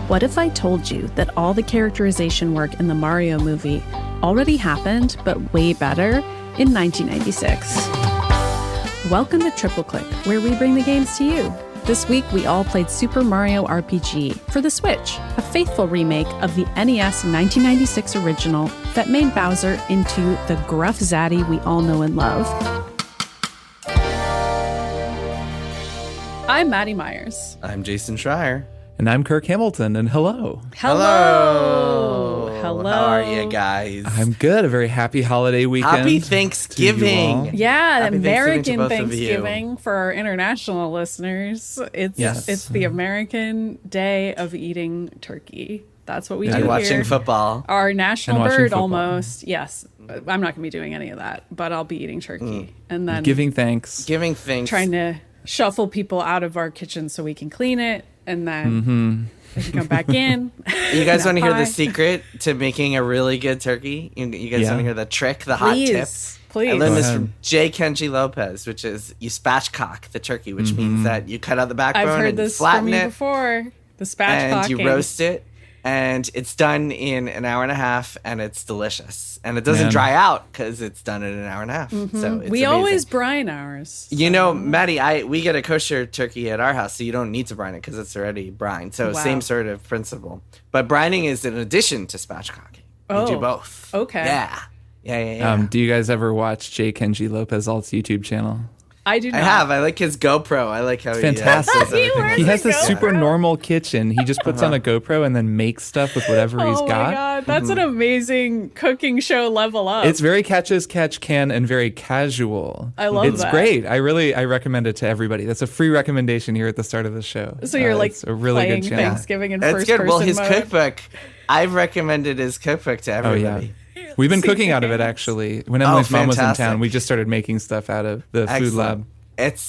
What if I told you that all the characterization work in the Mario movie already happened, but way better, in 1996? Welcome to Triple Click, where we bring the games to you. This week, we all played Super Mario RPG for the Switch, a faithful remake of the NES 1996 original that made Bowser into the gruff zaddy we all know and love. I'm Maddy Myers. I'm Jason Schreier. And I'm Kirk Hamilton, and hello. Hello. Hello. How are you guys? I'm good. A very happy holiday weekend. Happy Thanksgiving. Yeah, Happy American Thanksgiving Thanksgiving for our international listeners. It's the American day of eating turkey. That's what we do and here. watching football. Our national watching bird, football. almost. Yes. I'm not going to be doing any of that, but I'll be eating turkey. And then Giving thanks. Giving thanks. trying to shuffle people out of our kitchen so we can clean it. And then they can come back in. You guys want to hear Pie. the secret to making a really good turkey? You guys want to hear the trick, the hot tip? Please. I learned this ahead. from J. Kenji Lopez, which is you spatchcock the turkey, which means that you cut out the backbone I've heard and this flatten from you it, before. The spatchcocking. and you roast it, and it's done in an hour and a half, and it's delicious. And it doesn't Man. dry out because it's done in an hour and a half. So it's We amazing. always brine ours. You know, Maddy, we get a kosher turkey at our house, so you don't need to brine it because it's already brined. So Wow. same sort of principle. But brining is in addition to spatchcocking. You do both. Okay. Yeah. Do you guys ever watch J. Kenji Lopez Alt's YouTube channel? I do not. I have. I like his GoPro. I like how Fantastic. he does He everything. wears He has a this GoPro? super normal kitchen. He just puts on a GoPro and then makes stuff with whatever he's Oh got. my god, that's an amazing cooking show level up. It's very catch as catch can and very casual. I love it's that. great. I recommend it to everybody. That's a free recommendation here at the start of the show. So you're like it's a really playing good channel. Thanksgiving in That's first good. person Well, his mode. cookbook, I've recommended his cookbook to Oh yeah. everybody. We've been cooking out of it actually. When Emily's mom was in fantastic. town, we just started making stuff out of the food Excellent. lab.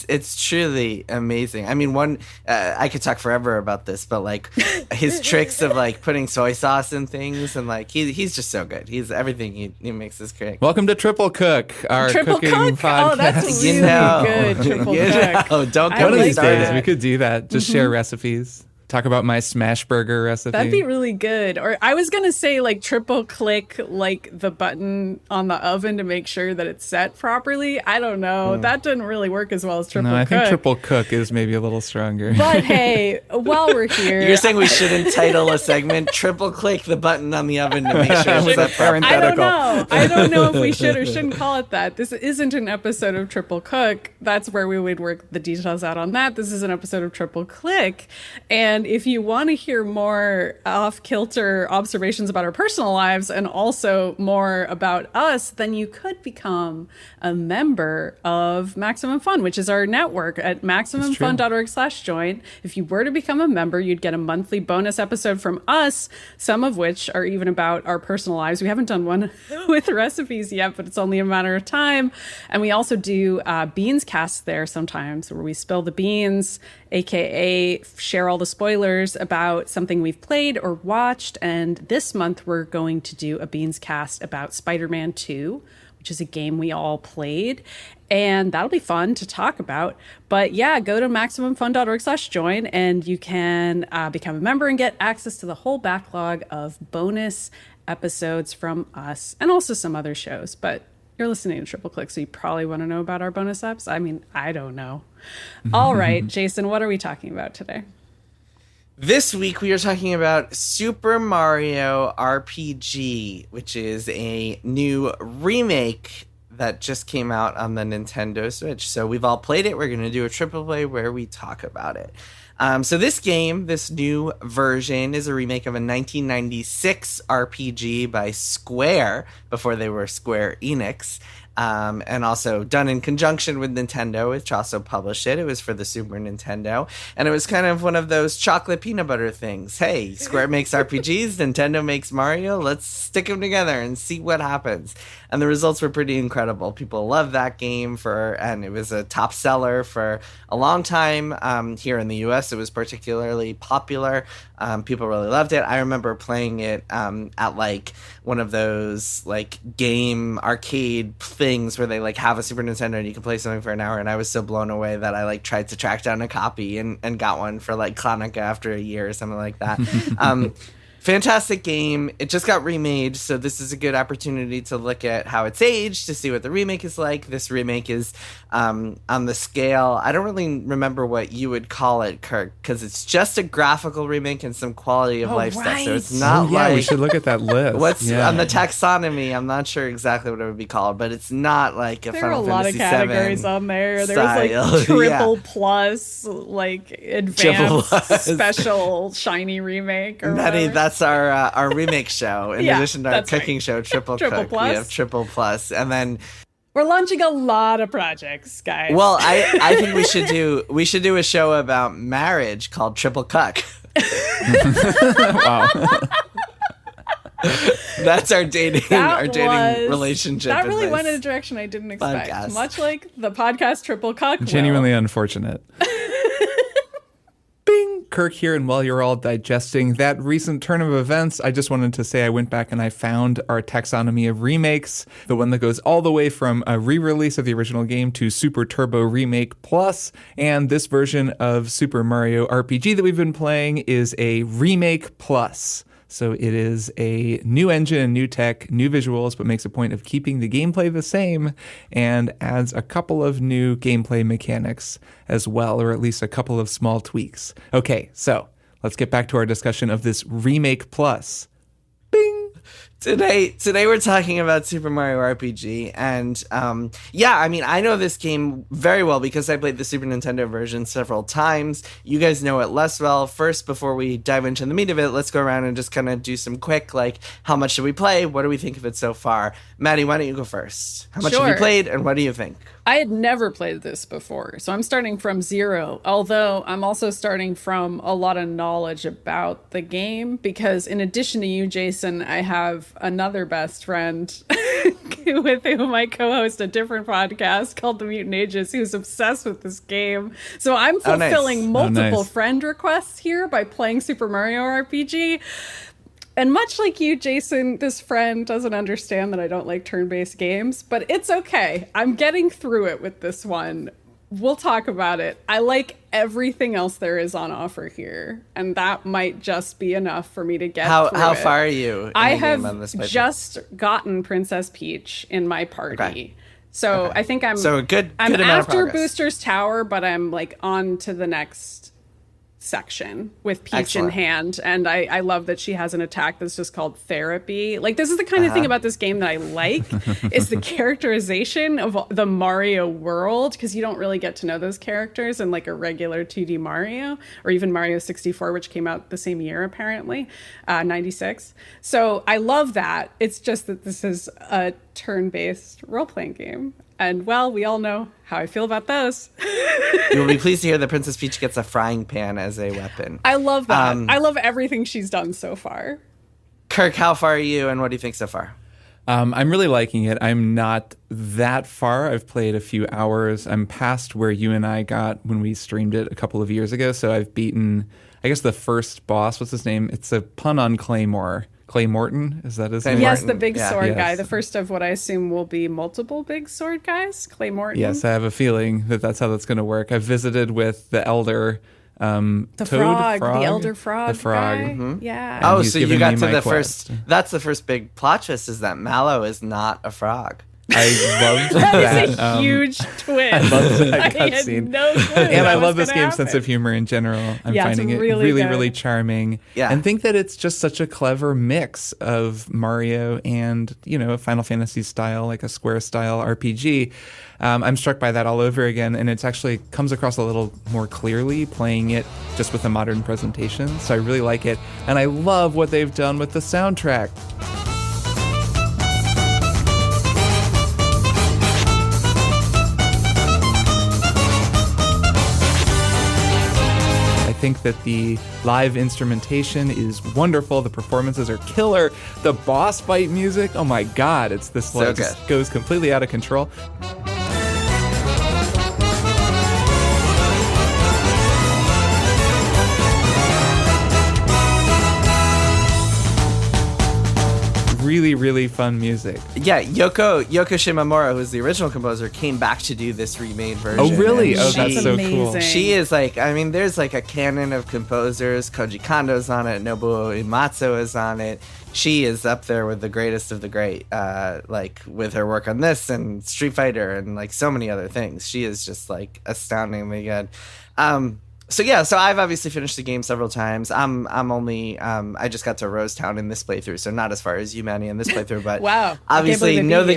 It's truly amazing. I mean, I could talk forever about this, but like his tricks of like putting soy sauce in things, and like he's just so good. He's everything he makes is great. Welcome to Triple Cook, our Triple cooking cook? podcast. Oh, that's really You know. good. Triple You cook. know, don't I get One of me these like days started. we could do that. Just share recipes. Talk about my smash burger recipe. That'd be really good. Or I was going to say like triple click like the button on the oven to make sure that it's set properly. I don't know. That didn't really work as well as triple No, I cook. think Triple Cook is maybe a little stronger. But hey, while we're here, You're saying we shouldn't title a segment "Triple Click the button on the oven to make sure it's With a set properly"? I don't parenthetical. know. I don't know if we should or shouldn't call it that. This isn't an episode of Triple Cook. That's where we would work the details out on that. This is an episode of Triple Click. And if you want to hear more off-kilter observations about our personal lives and also more about us, then you could become a member of Maximum Fun, which is our network at MaximumFun.org/join. If you were to become a member, you'd get a monthly bonus episode from us, some of which are even about our personal lives. We haven't done one with recipes yet, but it's only a matter of time. And we also do beans casts there sometimes where we spill the beans, aka share all the spoilers about something we've played or watched. And this month we're going to do a beans cast about Spider-Man 2, which is a game we all played. And that'll be fun to talk about. But yeah, go to MaximumFun.org/join and you can become a member and get access to the whole backlog of bonus episodes from us and also some other shows. But you're listening to Triple Click, so you probably want to know about our bonus apps. I mean, I don't know. All right, Jason, what are we talking about today? This week we are talking about Super Mario RPG, which is a new remake that just came out on the Nintendo Switch. So we've all played it. We're going to do a triple play where we talk about it. So this game, this new version, is a remake of a 1996 RPG by Square, before they were Square Enix. And also done in conjunction with Nintendo, which also published it. It was for the Super Nintendo. And it was kind of one of those chocolate peanut butter things. Hey, Square makes RPGs, Nintendo makes Mario. Let's stick them together and see what happens. And the results were pretty incredible. People loved that game and it was a top seller for a long time. Here in the US, it was particularly popular. People really loved it. I remember playing it at like one of those like game arcade things where they like have a Super Nintendo and you can play something for an hour, and I was so blown away that I like tried to track down a copy and got one for like Hanukkah after a year or something like that. Fantastic game. It just got remade, so this is a good opportunity to look at how it's aged, to see what the remake is like. This remake is on the scale, I don't really remember what you would call it, Kirk, because it's just a graphical remake and some quality of life stuff. So it's not like... we should look at that list. What's on the taxonomy? I'm not sure exactly what it would be called, but it's not like a Final Fantasy VII There are a lot of categories on there. There style. was like triple plus, like advanced special shiny remake. Or Maddy, whatever. that's our remake show. In addition to our cooking show, Triple Cook, Plus. we have Triple Plus, and then we're launching a lot of projects, guys. well, I think we should do a show about marriage called Triple Cuck. Wow. That's our dating relationship. That really went in a direction I didn't expect. Podcast. Much like the podcast Triple Cuck. Genuinely unfortunate. Bing! Kirk here, and while you're all digesting that recent turn of events, I just wanted to say I went back and I found our taxonomy of remakes, the one that goes all the way from a re-release of the original game to Super Turbo Remake Plus, and this version of Super Mario RPG that we've been playing is a Remake Plus. So it is a new engine, new tech, new visuals, but makes a point of keeping the gameplay the same and adds a couple of new gameplay mechanics as well, or at least a couple of small tweaks. Okay, so let's get back to our discussion of this Remake Plus. Bing! Today we're talking about Super Mario RPG, and I mean, I know this game very well because I played the Super Nintendo version several times. You guys know it less well. First, before we dive into the meat of it, let's go around and just kind of do some quick, like, how much should we play? What do we think of it so far? Maddy, why don't you go first? How much have you played, and what do you think? I had never played this before, so I'm starting from zero, although I'm also starting from a lot of knowledge about the game, because in addition to you, Jason, I have another best friend with whom I co-host a different podcast called The Mutant Ages, who's obsessed with this game. So I'm fulfilling multiple friend requests here by playing Super Mario RPG. And much like you, Jason, this friend doesn't understand that I don't like turn-based games, but it's okay. I'm getting through it with this one. We'll talk about it. I like everything else there is on offer here, and that might just be enough for me to get through it. How far are you? I have just gotten Princess Peach in my party. Okay. So I think I'm a good I'm amount after of progress. Booster's Tower, but I'm like on to the next section with Peach in hand, and I love that she has an attack that's just called Therapy. Like, this is the kind of thing about this game that I like is the characterization of the Mario world, because you don't really get to know those characters in like a regular 2D Mario, or even Mario 64, which came out the same year apparently, 96. So I love that. It's just that this is a turn-based role-playing game, and well, we all know how I feel about those. You will be pleased to hear that Princess Peach gets a frying pan as a weapon. I love that. I love everything she's done so far. Kirk, how far are you, and what do you think so far? I'm really liking it. I'm not that far. I've played a few hours. I'm past where you and I got when we streamed it a couple of years ago. So I've beaten, I guess, the first boss. What's his name? It's a pun on Claymore. Clay Morton, is that his name? Yes, the big sword guy. The first of what I assume will be multiple big sword guys. Clay Morton. Yes, I have a feeling that that's how that's going to work. I've visited with the elder the elder frog. The frog. Guy. Mm-hmm. Yeah. Oh, so you got to the first. That's the first big plot twist, is that Mallow is not a frog. I loved that is a huge twist. I loved that I had cutscene. no clue and I love was this gonna game's sense of humor in general. I'm finding it really, really charming. Yeah. And think that it's just such a clever mix of Mario and, a Final Fantasy style, like a Square style RPG. I'm struck by that all over again, and it actually comes across a little more clearly playing it just with a modern presentation. So I really like it. And I love what they've done with the soundtrack. I think that the live instrumentation is wonderful. The performances are killer. The boss fight music, oh my god, it's this so just goes completely out of control. really, really fun music. Yeah, Yoko Shimomura, who's the original composer, came back to do this remade version. Oh, really? And Oh, that's so cool. amazing. She is like, I mean, there's like a canon of composers. Koji Kondo's on it. Nobuo Uematsu is on it. She is up there with the greatest of the great, like with her work on this and Street Fighter and like so many other things. She is just like astoundingly good. So I've obviously finished the game several times. I'm only I just got to Rose Town in this playthrough, so not as far as you, Maddy, in this playthrough, but Wow. obviously know the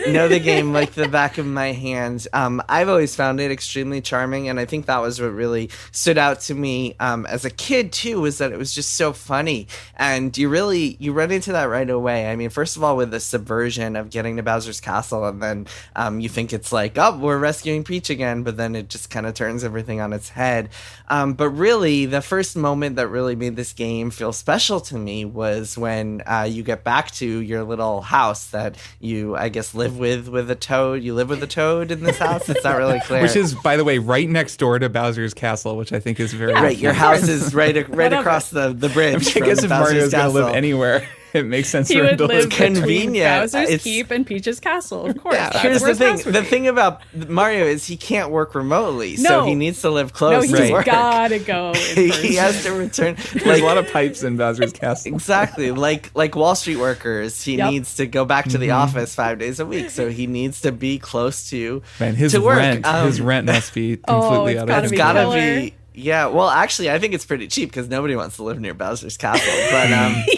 know the game like the back of my hand. I've always found it extremely charming, and I think that was what really stood out to me as a kid too, was that it was just so funny, and you run into that right away. I mean, first of all, with the subversion of getting to Bowser's Castle, and then you think it's like, oh, we're rescuing Peach again, but then it just kind of turns everything on its head. But really, the first moment that really made this game feel special to me was when you get back to your little house that you, I guess, live with a toad. You live with a toad in this house? It's not really clear. Which is, by the way, right next door to Bowser's Castle, which I think is very Right, your house is right across the bridge. I guess from if Mario's Bowser's going to live Castle. anywhere, it makes sense He for him would to live live between convenient. Bowser's It's- Keep and Peach's Castle, of course. Yeah. That's Here's where the his house thing. would The be. thing about Mario is he can't work remotely, so No. he needs to live No, close he's to work. gotta go in He person. has to return. There's a lot of pipes in Bowser's Castle. Exactly, like Wall Street workers, he Yep. needs to go back to the office 5 days a week, so he needs to be close to Man, his to work. rent must be Oh, completely it's out gotta of It's be control. gotta killer. be. Yeah, well, actually, I think it's pretty cheap because nobody wants to live near Bowser's Castle. But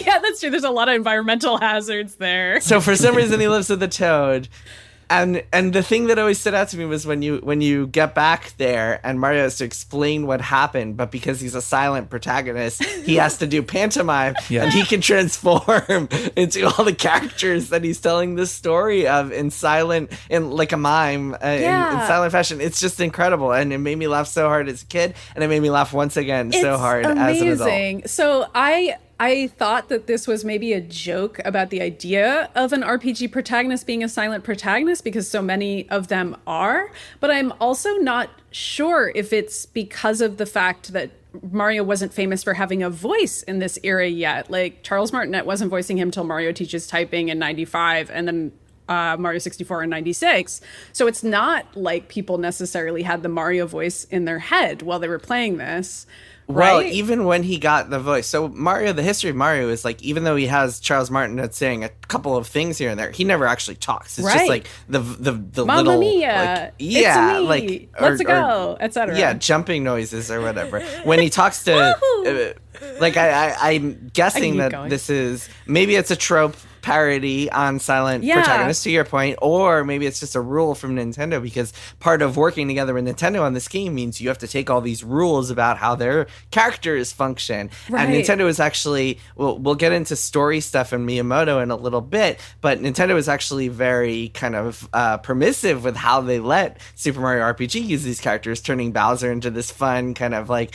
Yeah, that's true. There's a lot of environmental hazards there. so for some reason, he lives with the toad. And the thing that always stood out to me was when you get back there and Mario has to explain what happened, but because he's a silent protagonist, he has to do pantomime, Yeah. and he can transform into all the characters that he's telling the story of in like a mime, in silent fashion. It's just incredible, and it made me laugh so hard as a kid, and it made me laugh once again so hard as an adult. Amazing. So I thought that this was maybe a joke about the idea of an RPG protagonist being a silent protagonist because so many of them are, but I'm also not sure if it's because of the fact that Mario wasn't famous for having a voice in this era yet. Like Charles Martinet wasn't voicing him till Mario Teaches Typing in 95 and then Mario 64 in 96. So it's not like people necessarily had the Mario voice in their head while they were playing this. Well, Right? even when he got the voice. So Mario, the history of Mario is like, even though he has Charles Martinet saying a couple of things here and there, he never actually talks. It's just Right. like the Mamma little, mia! like, yeah, it's me. like Let's go, etc. Yeah, jumping noises or whatever. When he talks to, like I'm guessing keep that going. this is maybe it's a trope parody on silent Yeah. protagonists, to your point, or maybe it's just a rule from Nintendo, because part of working together with Nintendo on this game means you have to take all these rules about how their characters function. Right. And Nintendo is actually, we'll get into story stuff and Miyamoto in a little bit, but Nintendo is actually very kind of permissive with how they let Super Mario RPG use these characters, turning Bowser into this fun kind of like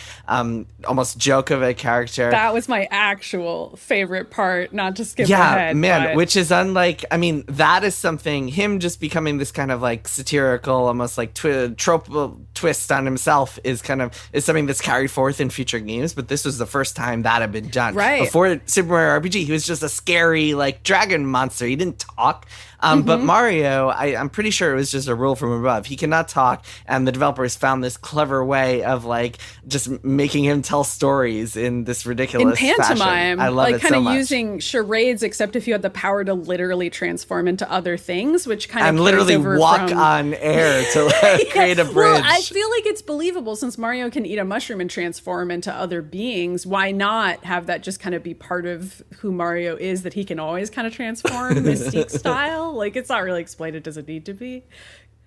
almost joke of a character. That was my actual favorite part, not to skip Yeah, ahead. man, but- which is unlike, I mean, that is something, him just becoming this kind of like satirical, almost like trope twist on himself is something that's carried forth in future games, but this was the first time that had been done. Right. Before Super Mario RPG, he was just a scary, like, dragon monster. He didn't talk. But Mario, I'm pretty sure it was just a rule from above. He cannot talk, and the developers found this clever way of like just making him tell stories in this in ridiculous pantomime, fashion. I love like it kind so of much. using charades, except if you had the power to literally transform into other things, which kind of and carries literally over walk from... on air to like, create a bridge. Well, I feel like it's believable since Mario can eat a mushroom and transform into other beings. Why not have that just kind of be part of who Mario is, that he can always kind of transform Mystique style? Like, it's not really explained. It doesn't need to be.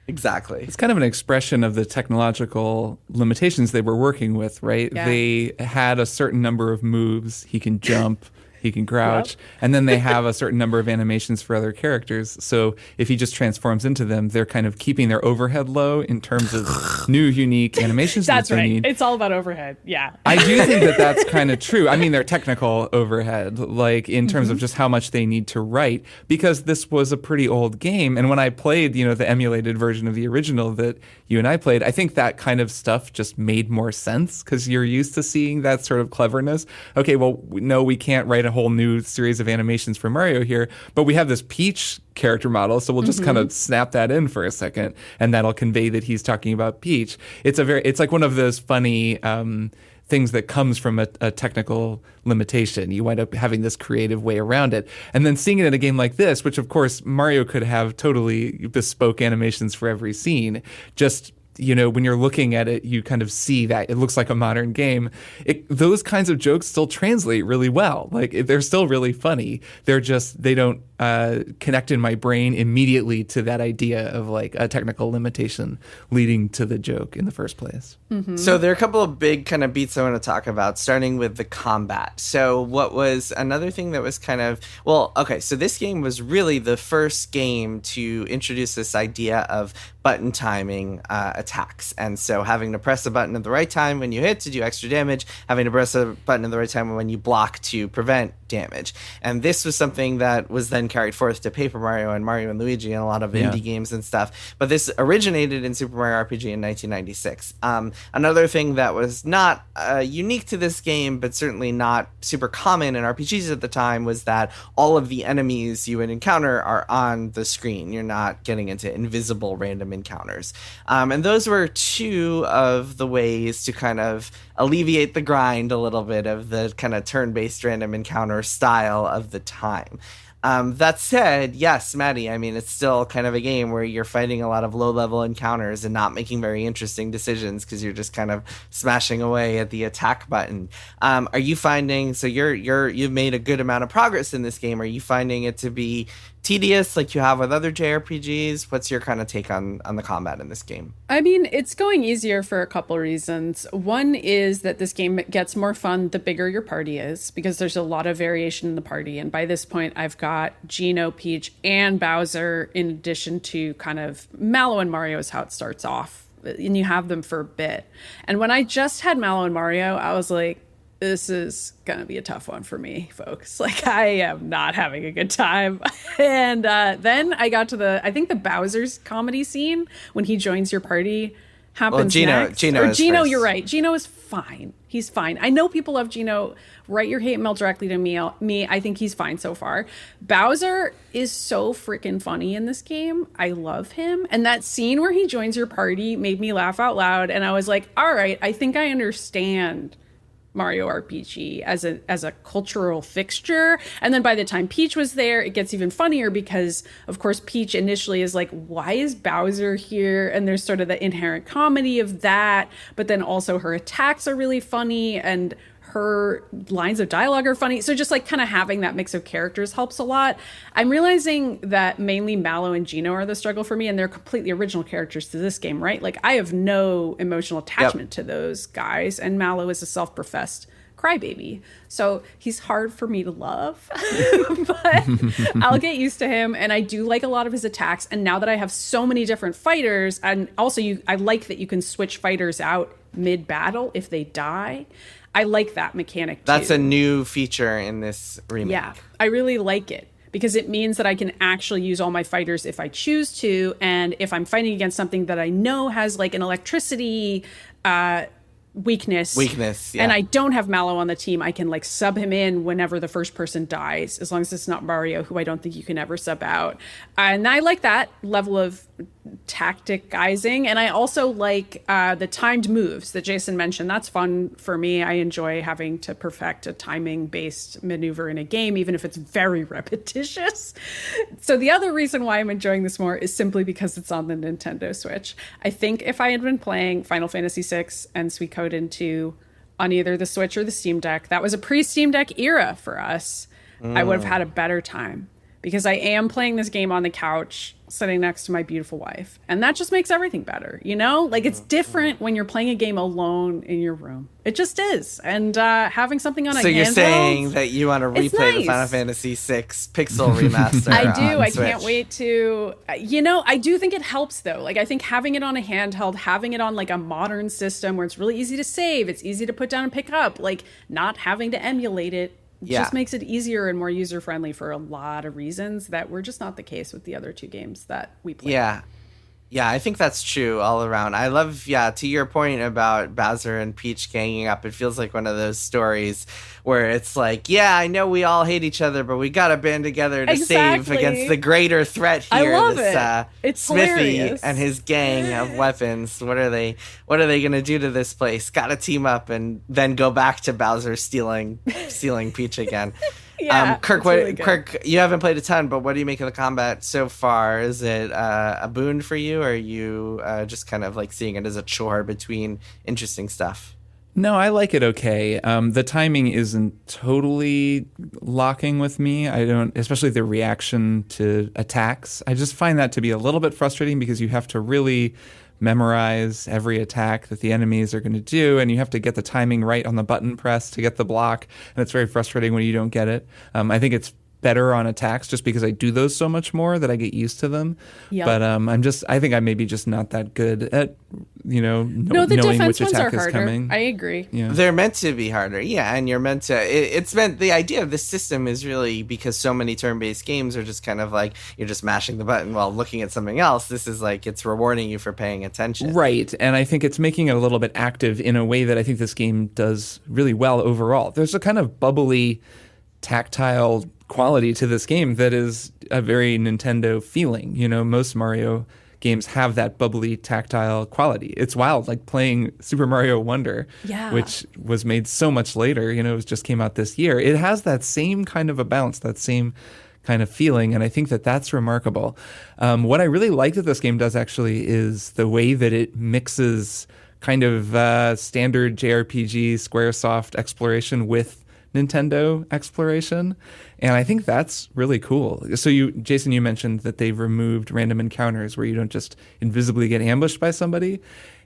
Exactly. It's kind of an expression of the technological limitations they were working with, right? Yeah. They had a certain number of moves. He can jump, he can crouch, and then they have a certain number of animations for other characters. So if he just transforms into them, they're kind of keeping their overhead low in terms of new, unique animations That's that they right. need. It's all about overhead. Yeah. I do think that that's kind of true. I mean, their technical overhead, like in terms of just how much they need to write, because this was a pretty old game. And when I played, the emulated version of the original that you and I played, I think that kind of stuff just made more sense because you're used to seeing that sort of cleverness. Okay, well, no, we can't write a whole new series of animations for Mario here, but we have this Peach character model, so we'll just kind of snap that in for a second, and that'll convey that he's talking about Peach. It's like one of those funny things that comes from a technical limitation. You wind up having this creative way around it. And then seeing it in a game like this, which of course Mario could have totally bespoke animations for every scene, just when you're looking at it, you kind of see that it looks like a modern game. Those kinds of jokes still translate really well. Like, they're still really funny. They don't connect in my brain immediately to that idea of like a technical limitation leading to the joke in the first place. So there are a couple of big kind of beats I want to talk about, starting with the combat. So what was another thing that was kind of, so this game was really the first game to introduce this idea of button timing attacks. And so having to press a button at the right time when you hit to do extra damage, having to press a button at the right time when you block to prevent damage. And this was something that was then carried forth to Paper Mario and Mario and Luigi and a lot of indie games and stuff. But this originated in Super Mario RPG in 1996. Another thing that was not unique to this game, but certainly not super common in RPGs at the time, was that all of the enemies you would encounter are on the screen. You're not getting into invisible random encounters. And those were two of the ways to kind of alleviate the grind a little bit of the kind of turn-based random encounter style of the time. That said, yes, Maddy, I mean, it's still kind of a game where you're fighting a lot of low-level encounters and not making very interesting decisions because you're just kind of smashing away at the attack button. Are you finding, so you've made a good amount of progress in this game. Are you finding it to be tedious like you have with other JRPGs? What's your kind of take on the combat in this game? I mean, it's going easier for a couple reasons. One is that this game gets more fun the bigger your party is, because there's a lot of variation in the party. And by this point, I've got Geno, Peach, and Bowser, in addition to kind of Mallow and Mario is how it starts off. And you have them for a bit. And when I just had Mallow and Mario, I was like, this is going to be a tough one for me, folks. Like, I am not having a good time. And then I got to I think the Bowser's comedy scene when he joins your party happens next. Geno, you're right. Geno is fine. He's fine. I know people love Geno. Write your hate mail directly to me. I think he's fine so far. Bowser is so freaking funny in this game. I love him. And that scene where he joins your party made me laugh out loud. And I was like, all right, I think I understand Mario RPG as a cultural fixture. And then by the time Peach was there, it gets even funnier because, of course, Peach initially is like, why is Bowser here? And there's sort of the inherent comedy of that. But then also her attacks are really funny and her lines of dialogue are funny. So just like kind of having that mix of characters helps a lot. I'm realizing that mainly Mallow and Geno are the struggle for me, and they're completely original characters to this game, right? Like, I have no emotional attachment to those guys, and Mallow is a self-professed crybaby. So he's hard for me to love, but I'll get used to him. And I do like a lot of his attacks. And now that I have so many different fighters, and also I like that you can switch fighters out mid-battle if they die. I like that mechanic too. That's a new feature in this remake. Yeah, I really like it because it means that I can actually use all my fighters if I choose to. And if I'm fighting against something that I know has like an electricity weakness, yeah. and I don't have Mallow on the team, I can like sub him in whenever the first person dies, as long as it's not Mario, who I don't think you can ever sub out. And I like that level of tacticizing. And I also like the timed moves that Jason mentioned. That's fun for me. I enjoy having to perfect a timing based maneuver in a game, even if it's very repetitious. So the other reason why I'm enjoying this more is simply because it's on the Nintendo Switch. I think if I had been playing Final Fantasy VI and Suikoden 2 on either the Switch or the Steam Deck, that was a pre-Steam Deck era for us, I would have had a better time. Because I am playing this game on the couch, sitting next to my beautiful wife. And that just makes everything better, you know? Like, it's different when you're playing a game alone in your room. It just is. And having something on a handheld... So you're saying that you want to replay the Final Fantasy VI Pixel remaster I do. I Switch. can't wait to... I do think it helps, though. Like, I think having it on a handheld, having it on, like, a modern system where it's really easy to save, it's easy to put down and pick up, like, not having to emulate it, just makes it easier and more user-friendly for a lot of reasons that were just not the case with the other two games that we played. Yeah. Yeah, I think that's true all around. I love, yeah, to your point about Bowser and Peach ganging up, it feels like one of those stories where it's like, yeah, I know we all hate each other, but we got to band together to save against the greater threat here. I love it. It's Smithy hilarious. and his gang of weapons. What are they going to do to this place? Got to team up and then go back to Bowser stealing Peach again. Yeah, Kirk, you haven't played a ton, but what do you make of the combat so far? Is it a boon for you, or are you just kind of like seeing it as a chore between interesting stuff? No, I like it okay. The timing isn't totally locking with me. I don't, especially the reaction to attacks. I just find that to be a little bit frustrating because you have to really memorize every attack that the enemies are going to do, and you have to get the timing right on the button press to get the block, and it's very frustrating when you don't get it. I think it's better on attacks just because I do those so much more that I get used to them. Yep. But I think I'm maybe just not that good at, the knowing which defense attack ones are is harder. coming. I agree. Yeah. They're meant to be harder, yeah, and you're meant to. It's meant, the idea of this system is really because so many turn-based games are just kind of like you're just mashing the button while looking at something else. This is like it's rewarding you for paying attention, right? And I think it's making it a little bit active in a way that I think this game does really well overall. There's a kind of bubbly, tactile quality to this game that is a very Nintendo feeling. Most Mario games have that bubbly, tactile quality. It's wild, like playing Super Mario Wonder, which was made so much later. It just came out this year. It has that same kind of a bounce, that same kind of feeling, and I think that that's remarkable. What I really like that this game does actually is the way that it mixes kind of standard JRPG Squaresoft exploration with Nintendo exploration, and I think that's really cool. So Jason, you mentioned that they've removed random encounters where you don't just invisibly get ambushed by somebody,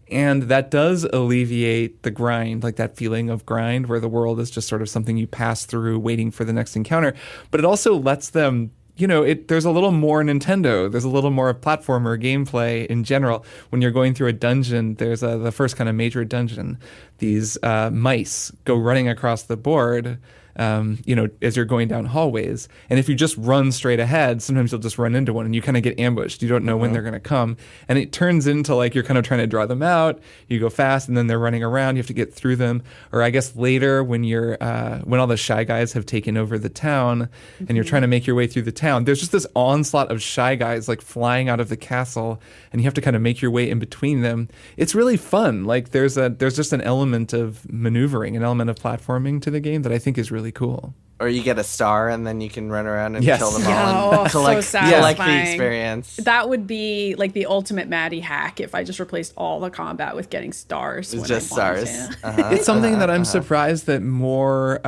and that does alleviate the grind, like that feeling of grind where the world is just sort of something you pass through waiting for the next encounter. But it also lets them, there's a little more Nintendo. There's a little more platformer gameplay in general. When you're going through a dungeon, there's the first kind of major dungeon. These mice go running across the board, as you're going down hallways. And if you just run straight ahead, sometimes you'll just run into one and you kind of get ambushed. You don't know when they're going to come. And it turns into like you're kind of trying to draw them out. You go fast and then they're running around. You have to get through them. Or I guess later when when all the Shy Guys have taken over the town and you're trying to make your way through the town, there's just this onslaught of Shy Guys like flying out of the castle, and you have to kind of make your way in between them. It's really fun. Like there's just an element of maneuvering, an element of platforming to the game that I think is really cool. Or you get a star and then you can run around and kill them all and collect so the experience. That would be like the ultimate Maddy hack if I just replaced all the combat with getting stars. It's just stars. It's something that I'm surprised that more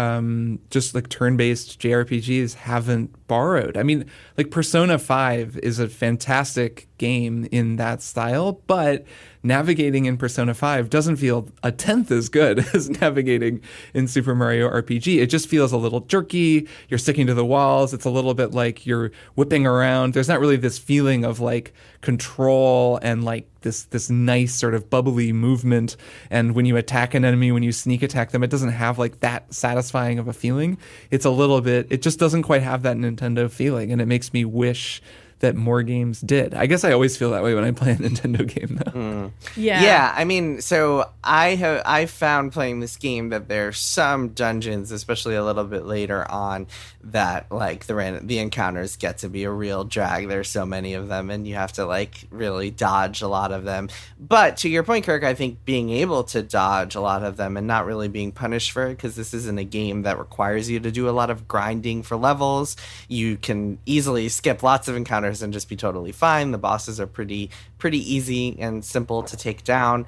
just like turn-based JRPGs haven't borrowed. I mean, like Persona 5 is a fantastic game in that style, but navigating in Persona 5 doesn't feel a tenth as good as navigating in Super Mario RPG. It just feels a little jerky. You're sticking to the walls. It's a little bit like you're whipping around. There's not really this feeling of like control and like this nice sort of bubbly movement. And when you attack an enemy, when you sneak attack them, it doesn't have like that satisfying of a feeling. It's a little bit, it just doesn't quite have that Nintendo feeling. And it makes me wish that more games did. I guess I always feel that way when I play a Nintendo game, though. Yeah. I mean, so I found playing this game that there's some dungeons, especially a little bit later on, that like the encounters get to be a real drag. There's so many of them, and you have to like really dodge a lot of them. But to your point, Kirk, I think being able to dodge a lot of them and not really being punished for it, because this isn't a game that requires you to do a lot of grinding for levels. You can easily skip lots of encounters and just be totally fine. The bosses are pretty easy and simple to take down.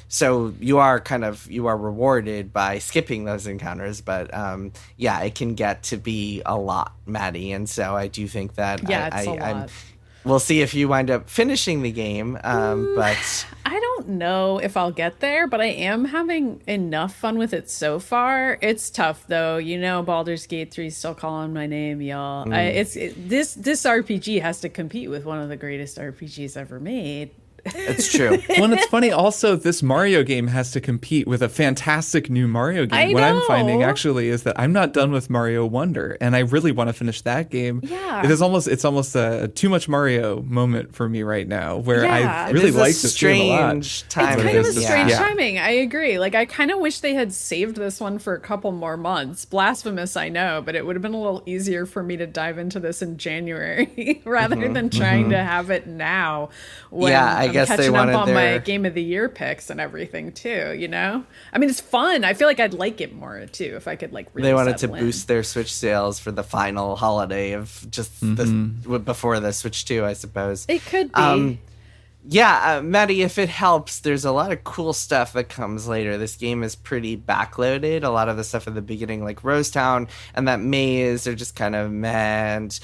So you are rewarded by skipping those encounters, but it can get to be a lot, Maddy. And so I do think that it's a lot. We'll see if you wind up finishing the game, but I don't know if I'll get there, but I am having enough fun with it so far. It's tough though, Baldur's Gate 3 is still calling my name, y'all. This RPG has to compete with one of the greatest RPGs ever made. It's true. Well, and it's funny also, this Mario game has to compete with a fantastic new Mario game. I What I'm know. finding actually is that I'm not done with Mario Wonder, and I really want to finish that game. Yeah. It's almost a too much Mario moment for me right now, where Yeah. I really It is a like this game a lot. strange time. It's kind of a Yeah. strange Yeah. timing. I agree. Like, I kind of wish they had saved this one for a couple more months. Blasphemous, I know, but it would have been a little easier for me to dive into this in January rather than trying to have it now. When Yeah, I I'm guess they catching up wanted on my their- Game of the Year picks and everything too. You know, I mean, it's fun. I feel like I'd like it more too if I could like. Really They wanted to settle in. boost their Switch sales for the final holiday of just this before the Switch 2, I suppose. It could be. Maddie, if it helps, there's a lot of cool stuff that comes later. This game is pretty backloaded. A lot of the stuff at the beginning, like Rosetown and that maze, are just kind of meh. And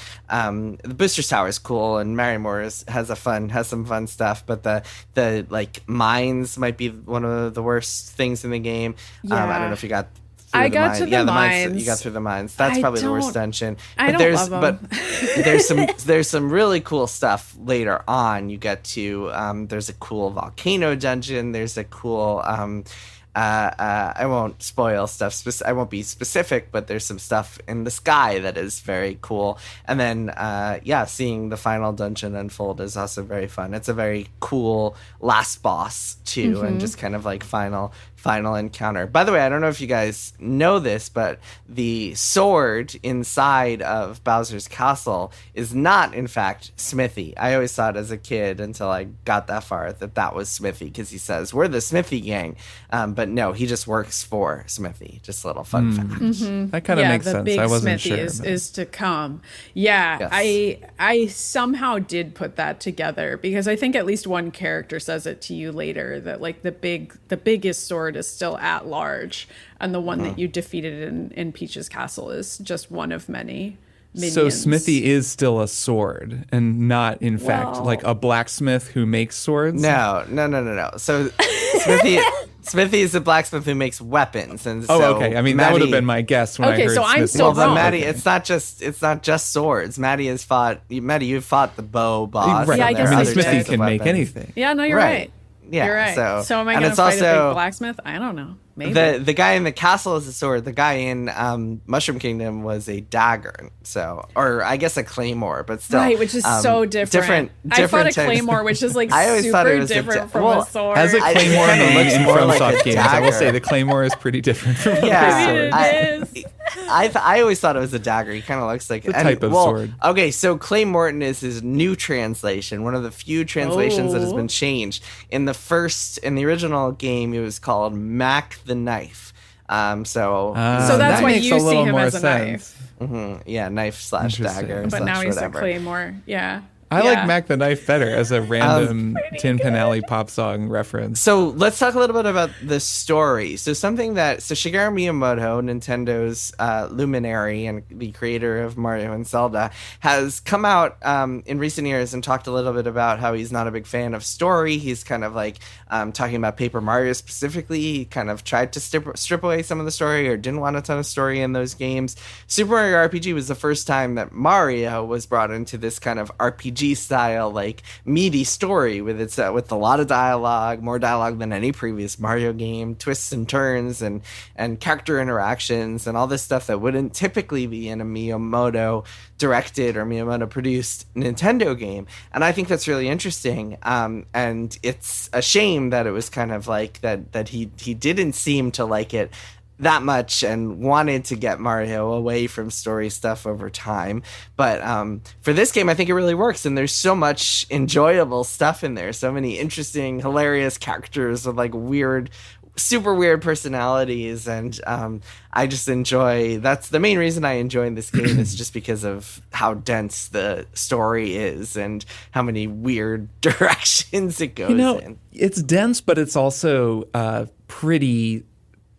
the Booster Tower is cool, and Marymore has some fun stuff. But the like mines might be one of the worst things in the game. I Yeah. don't know if you got. I got to the mines. You got through the mines. That's I probably the worst don't- dungeon. I But don't love 'em. But there's some really cool stuff later on. You get to there's a cool volcano dungeon. There's a cool I won't spoil stuff. I won't be specific, but there's some stuff in the sky that is very cool. And then seeing the final dungeon unfold is also very fun. It's a very cool last boss too, and just kind of like final encounter. By the way, I don't know if you guys know this, but the sword inside of Bowser's castle is not, in fact, Smithy. I always thought as a kid, until I got that far, that was Smithy, because he says, "We're the Smithy gang." But no, he just works for Smithy. Just a little fun fact. That kind of makes the sense. big I wasn't Smithy sure. is to come. Yeah, Yes. I somehow did put that together because I think at least one character says it to you later that like the biggest sword is still at large, and the one that you defeated in Peach's castle is just one of many minions. So Smithy is still a sword, and not, in fact, Well- like a blacksmith who makes swords. No. So Smithy is a blacksmith who makes weapons, and Oh, so okay. I mean, that would have Maddie- been my guess when Okay, I heard so I'm Smithy. still Well, then wrong. Maddie, Okay. it's not just swords. Maddie, you've fought the bow boss. Right. Yeah, I and guess there are I mean, other did. Smithy types of can make weapons. anything. Yeah, no, you're Right. right. Yeah, You're right. So am I and going to it's fight a also- big blacksmith? I don't know. Maybe. The guy in the castle is a sword. The guy in Mushroom Kingdom was a dagger. So, or I guess a claymore, but still, Right, which is so different. I fought a types. claymore, which is like I always thought super it was a different da- from well, a sword. As a I- it claymore kinda main looks in more like FromSoft a games, I will dagger. say the claymore is pretty different from a Yeah. sword. It is. I always thought it was a dagger. He kind of looks like The type of sword. Okay, so Clay Morton is his new translation, one of the few translations that has Oh. been changed. In the original game, it was called Mac the Knife. So that's that why makes you a see little him more as a sense. knife. Yeah, knife / Interesting. dagger. But / now he's whatever. a claymore. Yeah. I Yeah. like Mac the Knife better as a random Tin Pan Alley pop song reference. So let's talk a little bit about the story. So Shigeru Miyamoto, Nintendo's luminary and the creator of Mario and Zelda, has come out in recent years and talked a little bit about how he's not a big fan of story. He's kind of like talking about Paper Mario specifically. He kind of tried to strip away some of the story, or didn't want a ton of story in those games. Super Mario RPG was the first time that Mario was brought into this kind of RPG style, like meaty story with a lot of dialogue, more dialogue than any previous Mario game, twists and turns and character interactions and all this stuff that wouldn't typically be in a Miyamoto directed or Miyamoto produced Nintendo game. And I think that's really interesting. And it's a shame that it was kind of like that he didn't seem to like it that much and wanted to get Mario away from story stuff over time. But for this game, I think it really works, and there's so much enjoyable stuff in there, so many interesting, hilarious characters with like super weird personalities, and I just enjoy. That's the main reason I enjoy this game, is just because of how dense the story is and how many weird directions it goes in. It's dense, but it's also pretty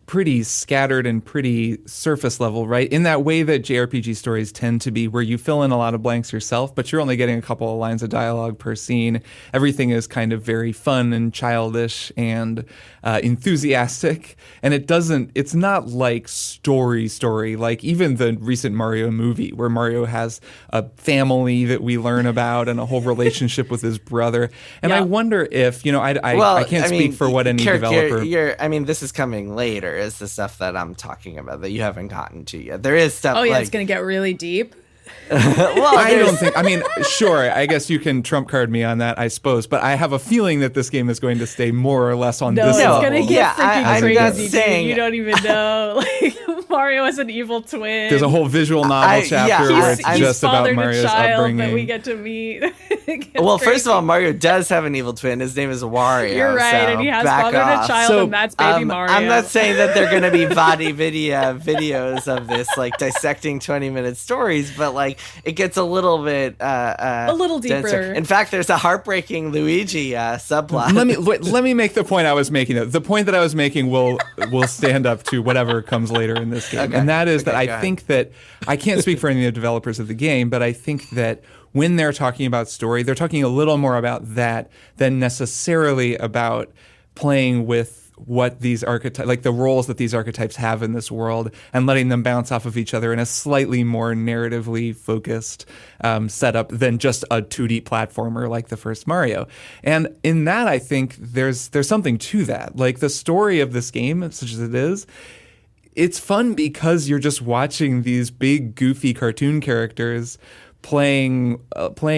pretty scattered and pretty surface level, right? In that way that JRPG stories tend to be, where you fill in a lot of blanks yourself, but you're only getting a couple of lines of dialogue per scene. Everything is kind of very fun and childish and enthusiastic. And it's not like story, like even the recent Mario movie, where Mario has a family that we learn about and a whole relationship with his brother. And I wonder if, I can't speak for what any Kirk, developer... this is coming later, is the stuff that I'm talking about that you haven't gotten to yet. There is stuff. Oh yeah, it's gonna get really deep. Well, I don't think. I mean, sure. I guess you can trump card me on that, I suppose. But I have a feeling that this game is going to stay more or less on this level. No, it's gonna get freaking crazy. Saying, you don't even know. Like Mario has an evil twin. There's a whole visual novel chapter where it's just about Mario's upbringing that we get to meet. Well, first of all, Mario does have an evil twin. His name is Wario. You're right, so and he has fathered a child, and that's baby Mario. I'm not saying that they're going to be videos of this, like dissecting 20-minute stories, but like it gets a little bit a little deeper. Denser. In fact, there's a heartbreaking Luigi subplot. Let me make the point I was making. The point that I was making will stand up to whatever comes later in this game, and that is that I think that I can't speak for any of the developers of the game, but I think that when they're talking about story, they're talking a little more about that than necessarily about playing with what these archetypes, like the roles that these archetypes have in this world, and letting them bounce off of each other in a slightly more narratively focused setup than just a 2D platformer like the first Mario. And in that, I think there's something to that. Like the story of this game, such as it is, it's fun because you're just watching these big, goofy cartoon characters playing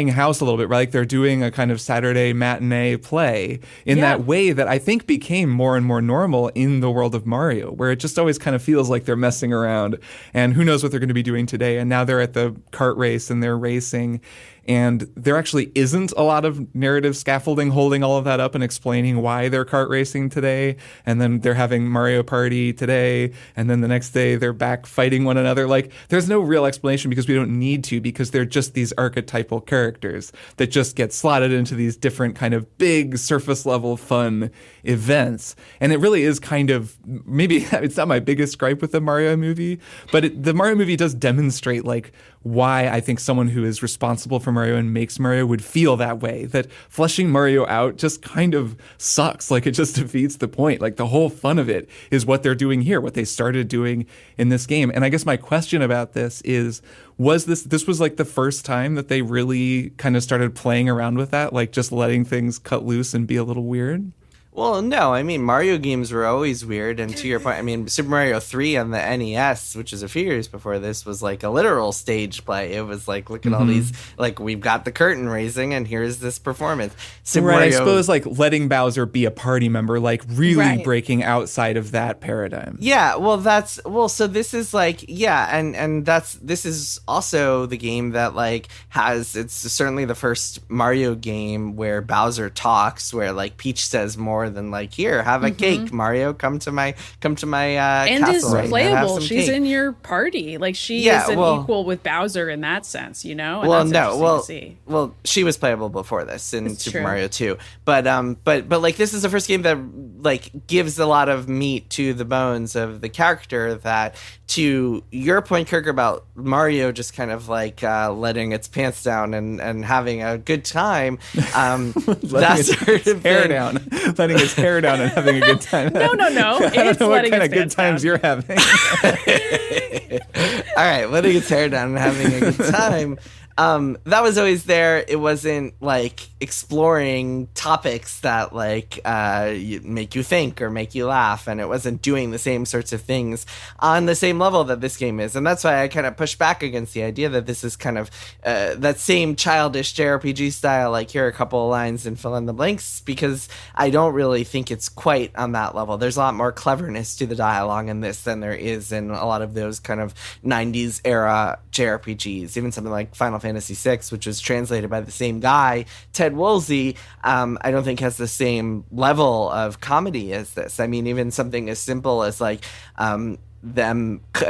house a little bit, right? Like they're doing a kind of Saturday matinee play in that way that I think became more and more normal in the world of Mario, where it just always kind of feels like they're messing around and who knows what they're going to be doing today. And now they're at the kart race and they're racing. And there actually isn't a lot of narrative scaffolding holding all of that up and explaining why they're kart racing today. And then they're having Mario Party today. And then the next day they're back fighting one another. Like there's no real explanation because we don't need to, because they're just these archetypal characters that just get slotted into these different kind of big surface level fun events. And it really is kind of, maybe it's not my biggest gripe with the Mario movie, but the Mario movie does demonstrate like why I think someone who is responsible for Mario and makes Mario would feel that way, that fleshing Mario out just kind of sucks. Like it just defeats the point. Like the whole fun of it is what they're doing here, what they started doing in this game. And I guess my question about this is, was this was like the first time that they really kind of started playing around with that, like just letting things cut loose and be a little weird? Well, no, I mean, Mario games were always weird, and to your point, I mean, Super Mario 3 on the NES, which is a few years before this, was like a literal stage play. It was like, look at all these, like, we've got the curtain raising, and here's this performance. Super Mario, I suppose, like, letting Bowser be a party member, like, really breaking outside of that paradigm. Yeah, so this is like, and this is also the game that, like, it's certainly the first Mario game where Bowser talks, where, like, Peach says more than like, here, have a cake, Mario, come to my and castle is playable. She's cake. in your party, like she is an equal with Bowser in that sense, you know. And well, she was playable before this in Super Mario 2, but like this is the first game that like gives a lot of meat to the bones of the character. That, to your point, Kirk, about Mario just kind of like letting its pants down and having a good time, that's sort of hair down, letting his hair down and having a good time. No. I don't know what kind of good times you're having. All right, letting his hair down and having a good time. That was always there. It wasn't like exploring topics that like make you think or make you laugh, and it wasn't doing the same sorts of things on the same level that this game is. And that's why I kind of push back against the idea that this is kind of that same childish JRPG style, like here are a couple of lines and fill in the blanks, because I don't really think it's quite on that level. There's a lot more cleverness to the dialogue in this than there is in a lot of those kind of 90s era JRPGs. Even something like Final Fantasy VI, which was translated by the same guy, Ted Woolsey, I don't think has the same level of comedy as this. I mean, even something as simple as like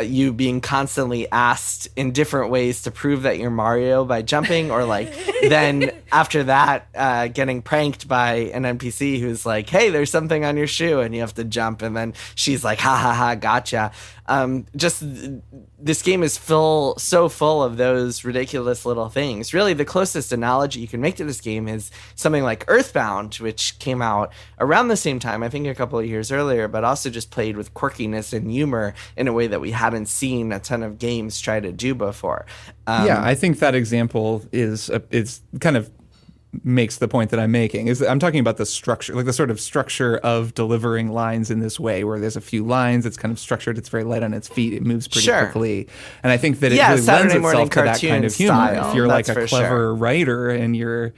you being constantly asked in different ways to prove that you're Mario by jumping, or like then after that getting pranked by an NPC who's like, hey, there's something on your shoe and you have to jump, and then she's like, ha ha ha, gotcha. Just this game is so full of those ridiculous little things. Really, the closest analogy you can make to this game is something like Earthbound, which came out around the same time, I think a couple of years earlier, but also just played with quirkiness and humor in a way that we hadn't seen a ton of games try to do before. Yeah, I think that example is kind of makes the point that I'm making. I'm talking about the structure, like the sort of structure of delivering lines in this way, where there's a few lines, it's kind of structured, it's very light on its feet, it moves pretty quickly. And I think that it really lends itself to that kind of humor. Style, if you're like a clever writer and you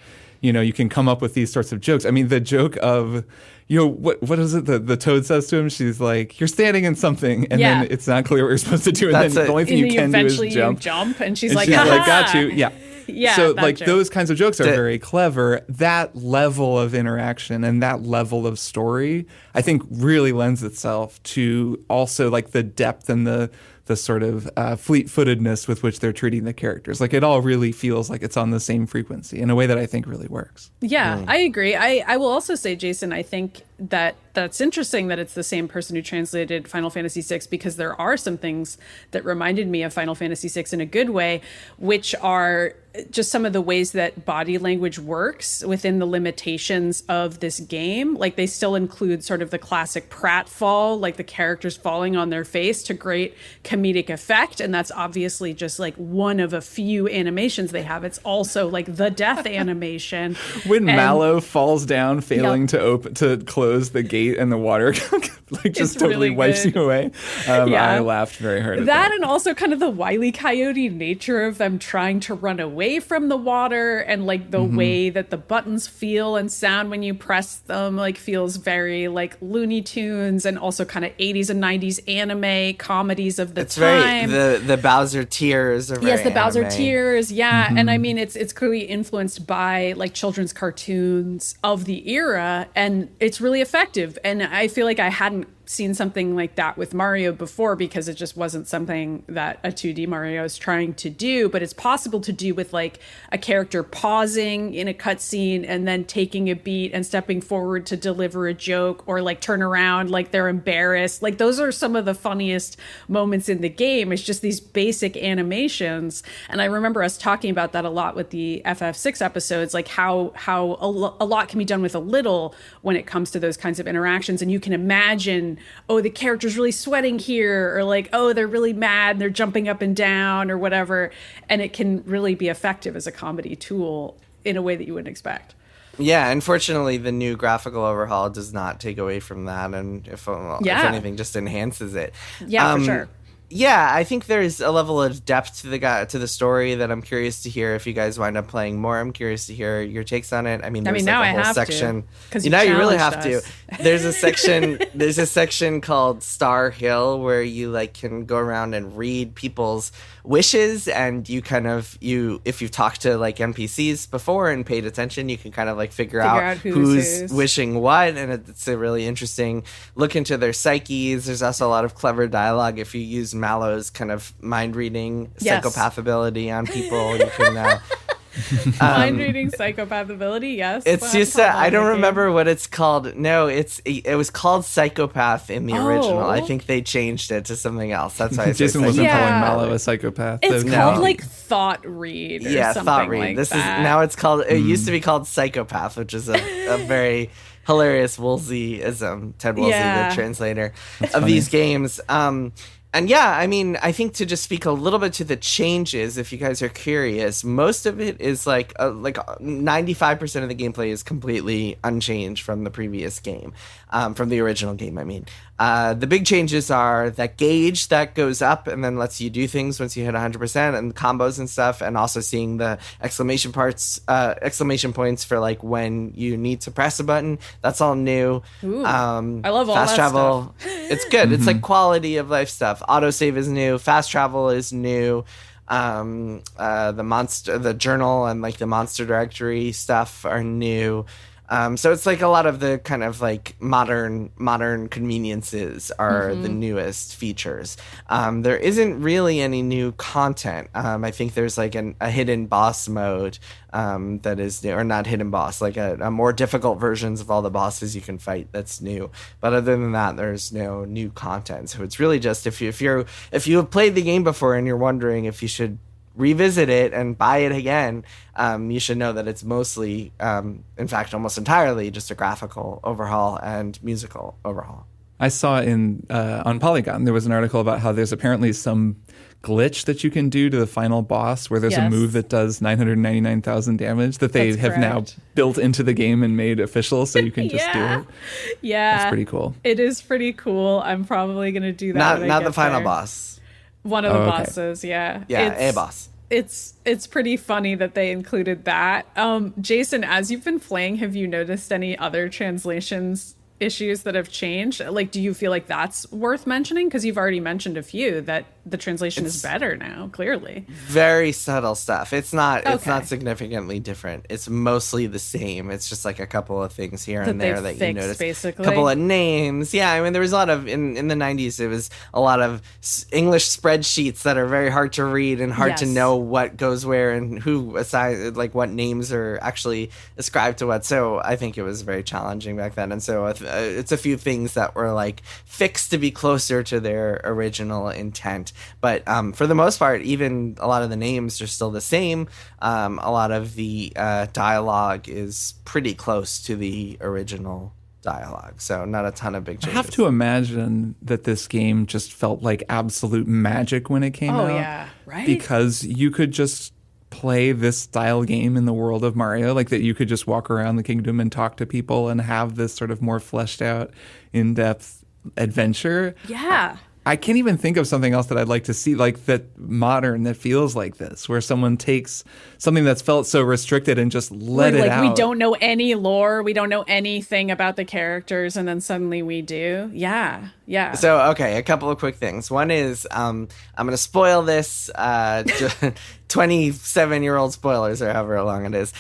can come up with these sorts of jokes. I mean, the joke of, what is it the Toad says to him? She's like, you're standing in something, and then it's not clear what you're supposed to do, and then the only thing you can do is jump, and she's like, got you. Yeah. Yeah, so like those kinds of jokes are very clever. That level of interaction and that level of story, I think, really lends itself to also like the depth and the sort of fleet-footedness with which they're treating the characters. Like it all really feels like it's on the same frequency in a way that I think really works. Yeah, I agree. I will also say, Jason, I think that's interesting that it's the same person who translated Final Fantasy VI, because there are some things that reminded me of Final Fantasy VI in a good way, which are just some of the ways that body language works within the limitations of this game. Like they still include sort of the classic pratfall, like the characters falling on their face to great comedic effect. And that's obviously just like one of a few animations they have. It's also like the death animation. When Mallow falls down, failing to close the gate, and the water like just totally wipes you away. I laughed very hard at that. And also kind of the Wile E. Coyote nature of them trying to run away from the water, and like the way that the buttons feel and sound when you press them like feels very like Looney Tunes, and also kind of 80s and 90s anime comedies of the time. Very, the Bowser tears are very the Bowser anime. tears, and I mean it's clearly influenced by like children's cartoons of the era, and it's really effective. And I feel like I hadn't seen something like that with Mario before, because it just wasn't something that a 2D Mario is trying to do, but it's possible to do with like a character pausing in a cutscene and then taking a beat and stepping forward to deliver a joke, or like turn around like they're embarrassed. Like those are some of the funniest moments in the game. It's just these basic animations. And I remember us talking about that a lot with the FF6 episodes, like how a lot can be done with a little when it comes to those kinds of interactions. And you can imagine, oh, the character's really sweating here, or like, oh, they're really mad, they're jumping up and down, or whatever. And it can really be effective as a comedy tool in a way that you wouldn't expect. Yeah, unfortunately, the new graphical overhaul does not take away from that, and if anything, just enhances it. Yeah, for sure. Yeah, I think there's a level of depth to the story that I'm curious to hear if you guys wind up playing more. I'm curious to hear your takes on it. I mean, there's now like a whole I have section. Because you really have to. There's a section. There's a section called Star Hill where you like can go around and read people's wishes, and if you've talked to like NPCs before and paid attention, you can kind of like figure out who's wishing what, and it's a really interesting look into their psyches. There's also a lot of clever dialogue if you use Mallow's kind of mind reading psychopath ability on people. You can mind reading psychopath ability. Yes, it's just I don't remember what it's called. No, it was called Psychopath in the original. I think they changed it to something else. That's why Jason wasn't calling Mallow a psychopath. It's called like thought read. Or something thought read. Like this that. Is now it's called. It used to be called Psychopath, which is a very hilarious Woolsey-ism. Ted Woolsey, the translator of these games. And yeah, I mean, I think to just speak a little bit to the changes, if you guys are curious, most of it is like 95% of the gameplay is completely unchanged from the previous game, from the original game, I mean. The big changes are that gauge that goes up and then lets you do things once you hit 100%, and combos and stuff, and also seeing the exclamation points for like when you need to press a button. That's all new. Ooh, I love all fast that travel. Stuff. It's good. It's like quality of life stuff. Autosave is new. Fast travel is new. The journal and like the monster directory stuff are new. So it's like a lot of the kind of like modern conveniences are the newest features. There isn't really any new content. I think there's like a hidden boss mode that is new, or not hidden boss, like a more difficult versions of all the bosses you can fight that's new. But other than that, there's no new content. So it's really just if you have played the game before and you're wondering if you should revisit it and buy it again, you should know that it's mostly, in fact, almost entirely just a graphical overhaul and musical overhaul. I saw on Polygon, there was an article about how there's apparently some glitch that you can do to the final boss where there's a move that does 999,000 damage that they have now built into the game and made official, so you can just do it. Yeah. That's pretty cool. It is pretty cool. I'm probably going to do that. Not the final boss. One of the bosses, yeah. Yeah, a boss. It's pretty funny that they included that. Jason, as you've been playing, have you noticed any other translations issues that have changed? Like, do you feel like that's worth mentioning? Because you've already mentioned a few that the translation is better now, clearly. Very subtle stuff. It's not significantly different. It's mostly the same. It's just like a couple of things here and there that you notice. Basically. A couple of names. Yeah, I mean, there was a lot of, in the 90s, it was a lot of English spreadsheets that are very hard to read and hard to know what goes where and who assigns, like what names are actually ascribed to what. So I think it was very challenging back then. And so it's a few things that were like fixed to be closer to their original intent. But for the most part, even a lot of the names are still the same. A lot of the dialogue is pretty close to the original dialogue. So not a ton of big changes. I have to imagine that this game just felt like absolute magic when it came out. Oh, yeah. Right? Because you could just play this style game in the world of Mario, like that you could just walk around the kingdom and talk to people and have this sort of more fleshed out, in-depth adventure. Yeah. I can't even think of something else that I'd like to see, like that modern, that feels like this, where someone takes something that's felt so restricted and just let it out. We don't know any lore. We don't know anything about the characters. And then suddenly we do. Yeah. Yeah. So, okay, a couple of quick things. One is I'm going to spoil this. 27-year-old spoilers, or however long it is.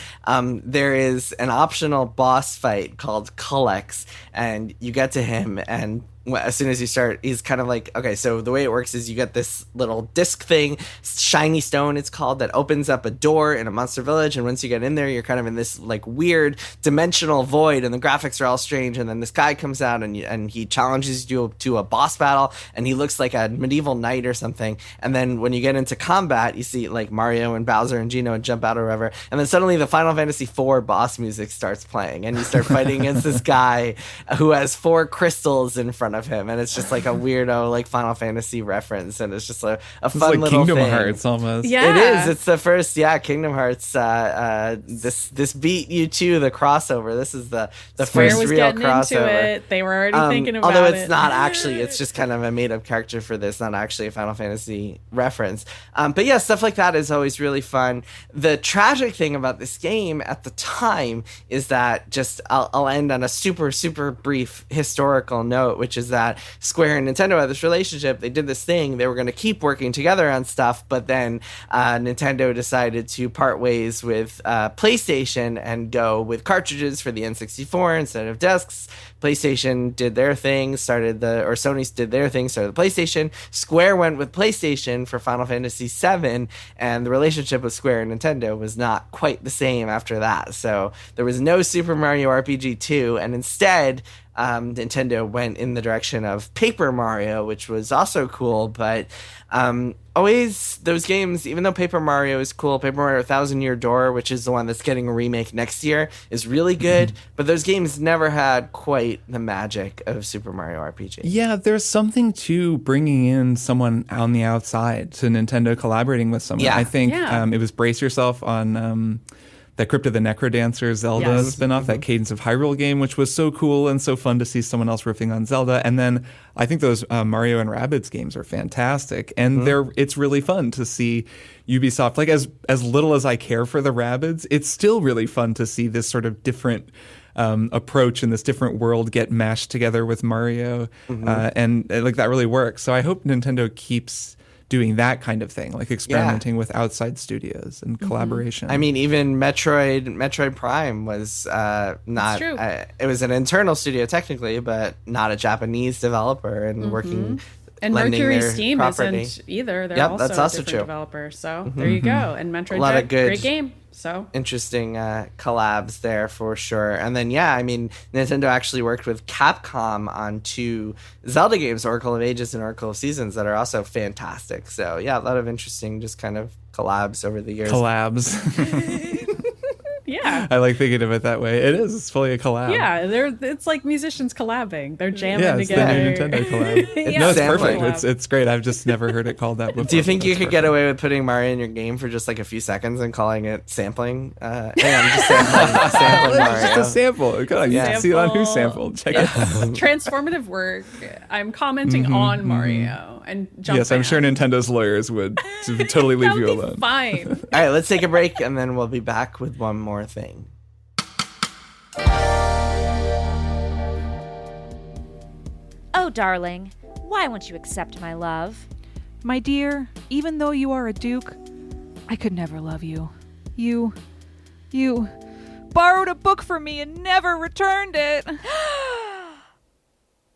There is an optional boss fight called Culex, and you get to him, and as soon as you start, he's kind of like, okay, so the way it works is you get this little disc thing, shiny stone it's called, that opens up a door in a monster village, and once you get in there, you're kind of in this like weird dimensional void, and the graphics are all strange, and then this guy comes out, and he challenges you to a boss battle, and he looks like a medieval knight or something, and then when you get into combat, you see like Mario and Bowser and Geno and jump out or whatever, and then suddenly the Final Fantasy IV boss music starts playing, and you start fighting against this guy who has 4 crystals in front of him, and it's just like a weirdo like Final Fantasy reference, and it's just a fun like little Kingdom thing. Hearts almost. Yeah. It is. It's the first Kingdom Hearts. This beat you to the crossover. This is the Square first was real getting crossover. into it. They were already thinking about although it. it's not actually, it's just kind of a made up character for this, not actually a Final Fantasy reference. But yeah, stuff like that is always really fun. The tragic thing about this game at the time is that I'll end on a super, super brief historical note, which is that Square and Nintendo had this relationship. They did this thing. They were going to keep working together on stuff, but then Nintendo decided to part ways with PlayStation and go with cartridges for the N64 instead of discs. PlayStation did their thing, Sony did their thing, started the PlayStation. Square went with PlayStation for Final Fantasy VII, and the relationship with Square and Nintendo was not quite the same after that. So there was no Super Mario RPG 2, and instead, Nintendo went in the direction of Paper Mario, which was also cool, but always those games, even though Paper Mario is cool, Paper Mario 1,000 Year Door, which is the one that's getting a remake next year, is really good, but those games never had quite the magic of Super Mario RPG. Yeah, there's something to bringing in someone on the outside to Nintendo collaborating with someone. Yeah. I think it was Brace Yourself on that Crypt of the Necrodancer Zelda spinoff, that Cadence of Hyrule game, which was so cool and so fun to see someone else riffing on Zelda. And then I think those Mario and Rabbids games are fantastic. And it's really fun to see Ubisoft, like as little as I care for the Rabbids, it's still really fun to see this sort of different approach in this different world get mashed together with Mario. And like that really works. So I hope Nintendo keeps doing that kind of thing, like experimenting with outside studios and collaboration. I mean, even Metroid Prime was not. It was an internal studio technically, but not a Japanese developer, and working. And Mercury Steam property. isn't either. They're also that's also a different true. Developer. So there you go. And Metroid A lot Dread, of good, great game. So interesting collabs there for sure. And then I mean, Nintendo actually worked with Capcom on 2 Zelda games, Oracle of Ages and Oracle of Seasons, that are also fantastic. So yeah, a lot of interesting just kind of collabs over the years. yeah, I like thinking of it that way. It is. It's fully a collab. Yeah, it's like musicians collabing. They're jamming it's together. The new Nintendo collab. No, it's perfect. It's great. I've just never heard it called that before. Do you think you could get away with putting Mario in your game for just like a few seconds and calling it sampling? Hey, I'm just sampling Mario. It's just a sample. You see it on Who Sampled. Check it out. Transformative work. I'm commenting on Mario and jump. Yes, I'm sure Nintendo's lawyers would totally leave you alone. Fine. All right, let's take a break and then we'll be back with one more thing. Oh, darling, why won't you accept my love? My dear, even though you are a duke, I could never love you. You borrowed a book from me and never returned it.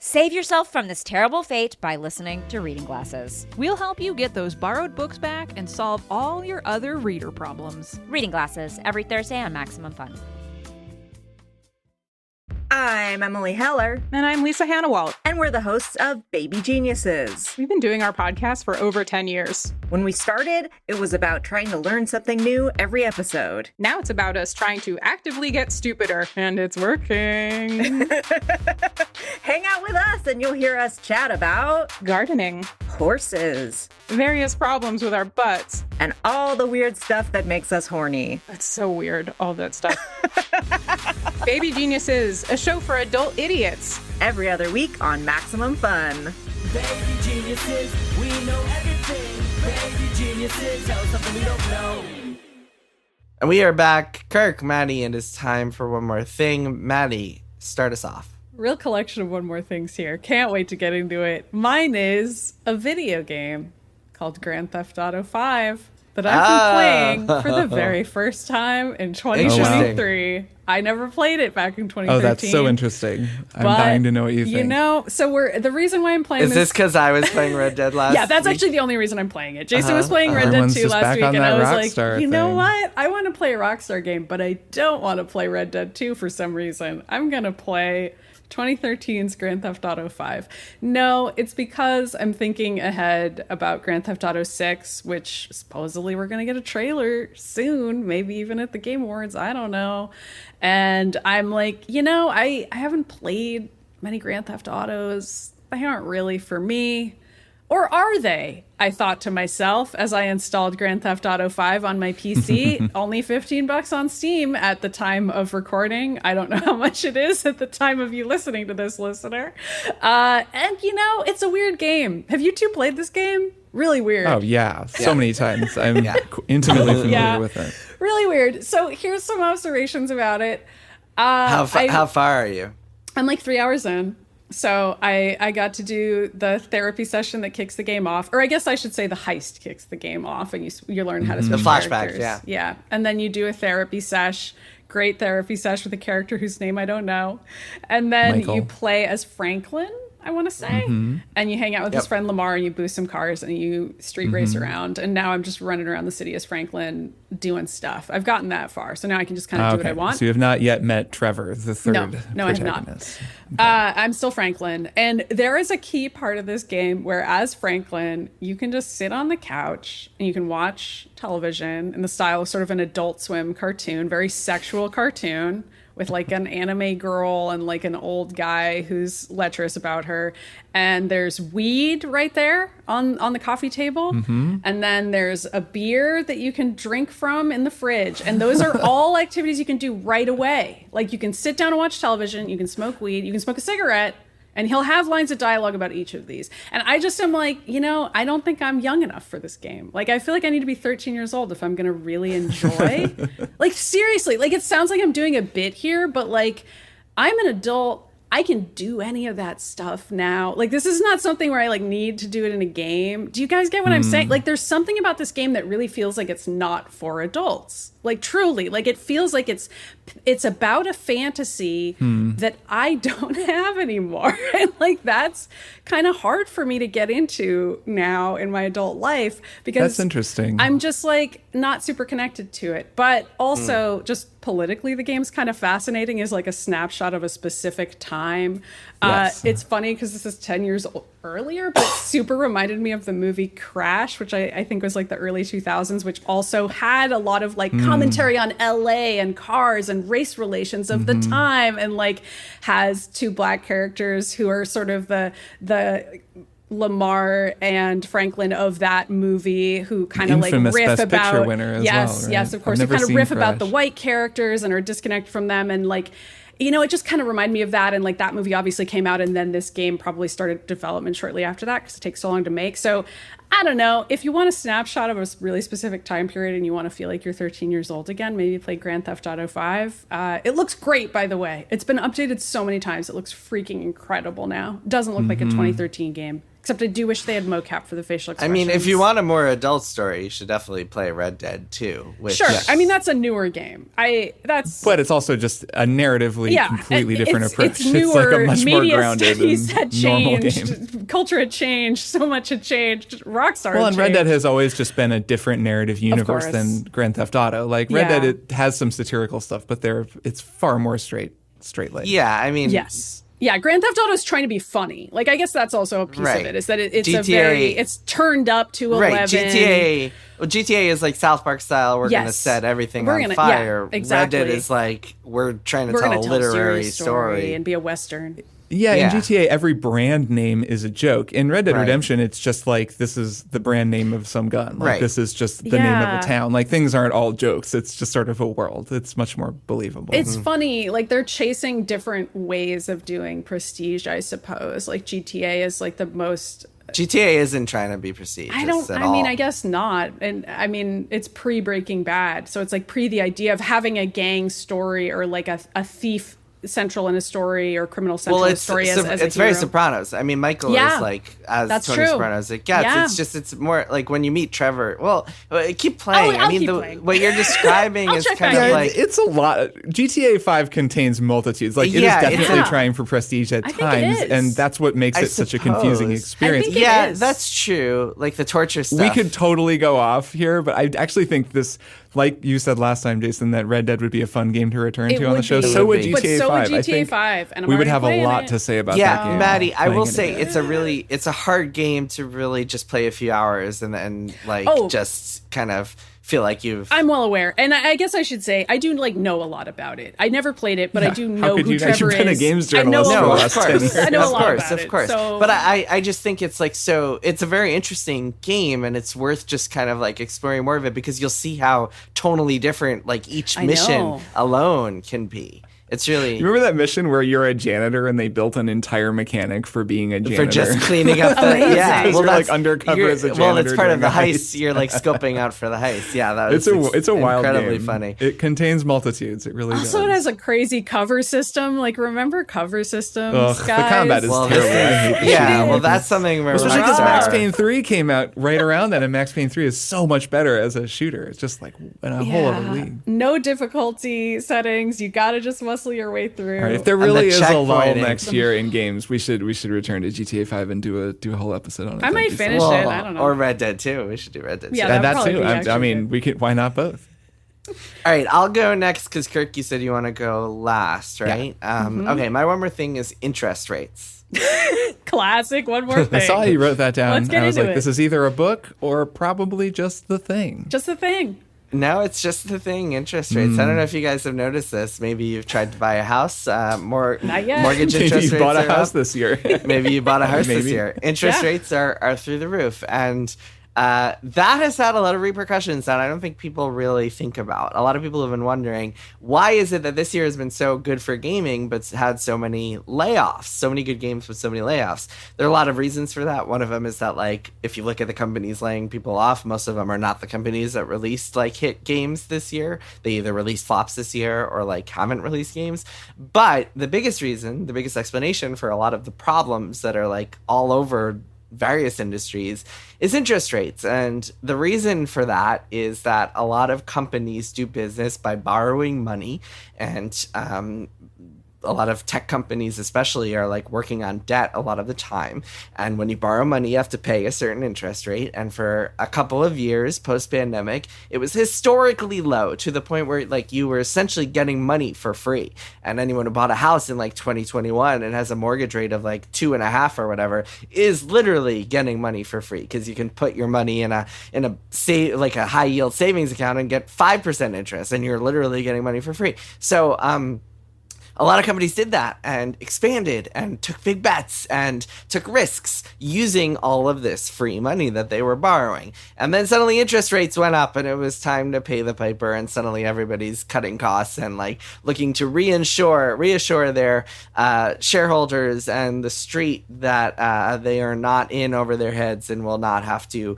Save yourself from this terrible fate by listening to Reading Glasses. We'll help you get those borrowed books back and solve all your other reader problems. Reading Glasses, every Thursday on Maximum Fun. I'm Emily Heller. And I'm Lisa Hannawalt. And we're the hosts of Baby Geniuses. We've been doing our podcast for over 10 years. When we started, it was about trying to learn something new every episode. Now it's about us trying to actively get stupider, and it's working. Hang out with us and you'll hear us chat about gardening, horses, various problems with our butts, and all the weird stuff that makes us horny. That's so weird, all that stuff. Baby Geniuses, a show for adult idiots. Every other week on Maximum Fun. Baby Geniuses, we know everything. Baby Geniuses, tell us something we don't know. And we are back. Kirk, Maddy, and it's time for one more thing. Maddy, start us off. Real collection of one more things here. Can't wait to get into it. Mine is a video game called Grand Theft Auto 5 that I've been playing for the very first time in 2023. I never played it back in 2013. Oh, that's so interesting. I'm dying to know what you think. You know, so the reason why I'm playing this... Is this because I was playing Red Dead last Yeah, that's week? actually the only reason I'm playing it. Jason was playing Red Dead 2 last week, and I was like, you know what? I want to play a Rockstar game, but I don't want to play Red Dead 2 for some reason. I'm going to play 2013's Grand Theft Auto 5. No, it's because I'm thinking ahead about Grand Theft Auto 6, which supposedly we're going to get a trailer soon, maybe even at the Game Awards, I don't know. And I'm like, you know, I haven't played many Grand Theft Autos. They aren't really for me. Or are they? I thought to myself as I installed Grand Theft Auto 5 on my PC. Only $15 on Steam at the time of recording. I don't know how much it is at the time of you listening to this, listener. And, you know, it's a weird game. Have you two played this game? Really weird. Oh, yeah. So many times. I'm intimately familiar with it. Really weird. So here's some observations about it. How far are you? I'm like 3 hours in. So I got to do the therapy session that kicks the game off. Or I guess I should say the heist kicks the game off. And you learn how to switch the flashbacks, characters. Yeah. And then you do a therapy sesh. Great therapy sesh with a character whose name I don't know. And then Michael. you play as Franklin, I want to say. And you hang out with his friend Lamar and you boost some cars and you street race around. And now I'm just running around the city as Franklin doing stuff. I've gotten that far. So now I can just kind of do what I want. So you have not yet met Trevor, the third No, I have not. Okay. I'm still Franklin. And there is a key part of this game where as Franklin, you can just sit on the couch and you can watch television in the style of sort of an Adult Swim cartoon, very sexual cartoon, with like an anime girl and like an old guy who's lecherous about her. And there's weed right there on the coffee table. And then there's a beer that you can drink from in the fridge. And those are all activities you can do right away. Like you can sit down and watch television, you can smoke weed, you can smoke a cigarette, and he'll have lines of dialogue about each of these. And I just am like, you know, I don't think I'm young enough for this game. Like, I feel like I need to be 13 years old if I'm going to really enjoy. Like, seriously, like, it sounds like I'm doing a bit here, but like, I'm an adult. I can do any of that stuff now. Like, this is not something where I like need to do it in a game. Do you guys get what I'm saying? Like, there's something about this game that really feels like it's not for adults. Like, truly, like it feels like it's about a fantasy that I don't have anymore. And like, that's kind of hard for me to get into now in my adult life, because That's interesting. I'm just like not super connected to it. But also just politically, the game's kind of fascinating as like a snapshot of a specific time. Yes. It's funny because this is 10 years earlier, but it super reminded me of the movie Crash, which I think was like the early 2000s, which also had a lot of like commentary on LA and cars and race relations of the time, and like has two black characters who are sort of the Lamar and Franklin of that movie, who kind of like Infamous riff Best about Picture winner as well, right? yes, of course, I've who never kind of seen riff about the Crash. white characters and are disconnected from them, and like, you know, it just kind of reminded me of that. And like, that movie obviously came out, and then this game probably started development shortly after that because it takes so long to make. So I don't know, if you want a snapshot of a really specific time period and you want to feel like you're 13 years old again, maybe play Grand Theft Auto 5. It looks great, by the way. It's been updated so many times. It looks freaking incredible now. It doesn't look like a 2013 game. Except I do wish they had mocap for the facial I expressions. mean, if you want a more adult story, you should definitely play Red Dead 2. Which, Sure. I mean, that's a newer game. But it's also just a narratively completely different approach. It's newer. like a much more Media grounded studies and had normal changed. game. Culture had changed. So much had changed. Rockstar Well, had and Red Dead changed. has always just been a different narrative universe course. than Grand Theft Auto. Like Red Yeah. Dead, it has some satirical stuff, but it's far more straight laced. yeah, I mean, Yes. Yeah, Grand Theft Auto is trying to be funny. Like, I guess that's also a piece Right. of it, is that it's GTA it's turned up to 11. right. GTA is like South Park style. We're going to Yes. set everything We're on gonna- fire. yeah, exactly. Red Dead is like, we're trying to We're tell going a to tell a literary serious story. and be a Western. Yeah, Yeah. in GTA, every brand name is a joke. In Red Dead Right. Redemption, it's just like, this is the brand name of some gun. Like, Right. this is just the name of Yeah. a town. Like, things aren't all jokes. It's just sort of a world. It's much more believable. It's funny, like they're chasing different ways of doing prestige, I suppose. Like GTA is like the most. GTA isn't trying to be prestigious at all. I guess not. And I mean, it's pre Breaking Bad. So it's like pre the idea of having a gang story or like a thief central in a story or criminal central Well, in a it's story as it's a very hero. Sopranos. I mean, Michael Yeah, is like as that's Tony true. Sopranos. It gets. Yeah. It's just it's more like when you meet Trevor. Well, keep playing. I'll I mean, keep playing. what you're describing I'll is check kind back of in. like it's a lot. GTA 5 contains multitudes. Like, it is Yeah, it's definitely a- trying for prestige at I think it times, is. and that's what makes I it such a confusing suppose. experience. I think it yeah, is. that's true. Like the torture stuff. We could totally go off here, but I actually think this, like you said last time, Jason, that Red Dead would be a fun game to return It to on the would show. be. So would It GTA would 5. But so would I GTA think 5, and I'm we would already have a playing lot it. to say about Yeah, that game. Maddie, I will playing it. say it's a hard game to really just play a few hours and then like Oh. just kind of feel like you've. I'm well aware, and I guess I should say I do like know a lot about it. I never played it, but I do know could who you? Trevor You've been a is. games I know journalist a for the lot. last 10 years. I know a of lot course, about of it, course. so- But I just think it's like it's a very interesting game, and it's worth just kind of like exploring more of it because you'll see how tonally different like each I mission know. alone can be. It's really You remember that mission where you're a janitor and they built an entire mechanic for being a janitor? for just cleaning up the Amazing. yeah. Because you're, like, that's- undercover you're- as a Well, it's janitor part of the during a heist. heist. You're like scoping out for the heist. Yeah, that was It's a wild incredibly game. funny. It contains multitudes. It really Also, does. it has a crazy cover system. Like, remember cover systems, Ugh, the guys? combat is Well, terrible. this I is- hate the yeah. shooting. Well, that's something where Especially because Rockstar- Max Payne 3 came out right around then, and Max Payne 3 is so much better as a shooter. It's just like in a whole other league. No difficulty settings. You gotta just muscle your way through. All right, if there And really the is a lull checkpointing. next year in games, we should return to GTA 5 and do a whole episode on it. I might That'd be finish fun. it. I don't know. Or Red Dead 2. We should do Red Dead 2. Yeah, And that'd that probably too. be I actually mean, good. we could. Why not both? All right, I'll go next because Kirk, you said you want to go last, right? Mm-hmm. Okay, my one more thing is interest rates. Classic. One more thing. I saw you wrote that down. Let's get I was into like, it. this is either a book or probably just the thing. Just the thing. No, it's just the thing, interest rates. I don't know if you guys have noticed this. Maybe you've tried to buy a house. Not yet. Mortgage Maybe interest you rates bought a are house up. this year. Maybe you bought a house this Maybe. year. Interest Yeah. rates are through the roof. And that has had a lot of repercussions that I don't think people really think about. A lot of people have been wondering, why is it that this year has been so good for gaming but had so many layoffs, so many good games with so many layoffs? There are a lot of reasons for that. One of them is that, like, if you look at the companies laying people off, most of them are not the companies that released like hit games this year. They either released flops this year or like haven't released games. But the biggest reason, the biggest explanation for a lot of the problems that are like all over various industries is interest rates. And the reason for that is that a lot of companies do business by borrowing money, and a lot of tech companies especially are like working on debt a lot of the time. And when you borrow money, you have to pay a certain interest rate. And for a couple of years post-pandemic, it was historically low, to the point where like you were essentially getting money for free. And anyone who bought a house in like 2021 and has a mortgage rate of like 2.5 or whatever is literally getting money for free, because you can put your money in a like a high yield savings account and get 5% interest, and you're literally getting money for free. So a lot of companies did that and expanded and took big bets and took risks using all of this free money that they were borrowing. And then suddenly interest rates went up and it was time to pay the piper, and suddenly everybody's cutting costs and like looking to reassure their shareholders and the street that they are not in over their heads and will not have to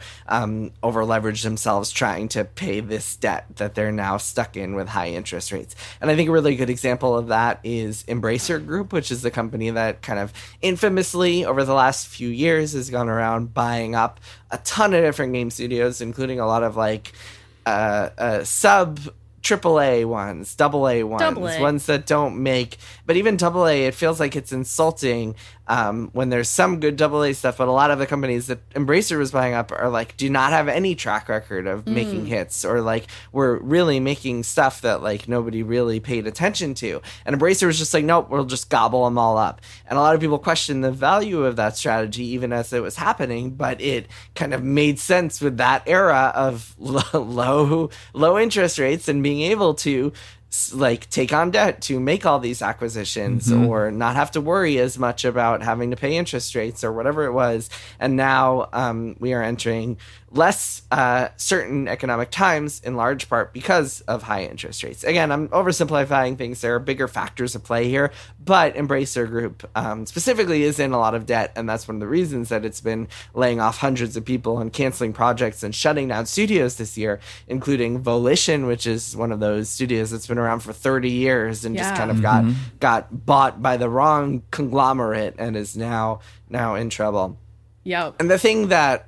over leverage themselves trying to pay this debt that they're now stuck in with high interest rates. And I think a really good example of that is Embracer Group, which is the company that kind of infamously over the last few years has gone around buying up a ton of different game studios, including a lot of like sub AAA ones, AA ones, ones that don't make, but even AA, it feels like it's insulting when there's some good AA stuff, but a lot of the companies that Embracer was buying up are like, do not have any track record of making hits, or like we're really making stuff that like nobody really paid attention to. And Embracer was just like, nope, we'll just gobble them all up. And a lot of people question the value of that strategy even as it was happening, but it kind of made sense with that era of low interest rates and being able to like take on debt to make all these acquisitions, or not have to worry as much about having to pay interest rates or whatever it was. And now we are entering less certain economic times, in large part because of high interest rates. Again, I'm oversimplifying things. There are bigger factors at play here, but Embracer Group specifically is in a lot of debt, and that's one of the reasons that it's been laying off hundreds of people and canceling projects and shutting down studios this year, including Volition, which is one of those studios that's been around for 30 years and just kind of got bought by the wrong conglomerate and is now in trouble. Yep. And the thing that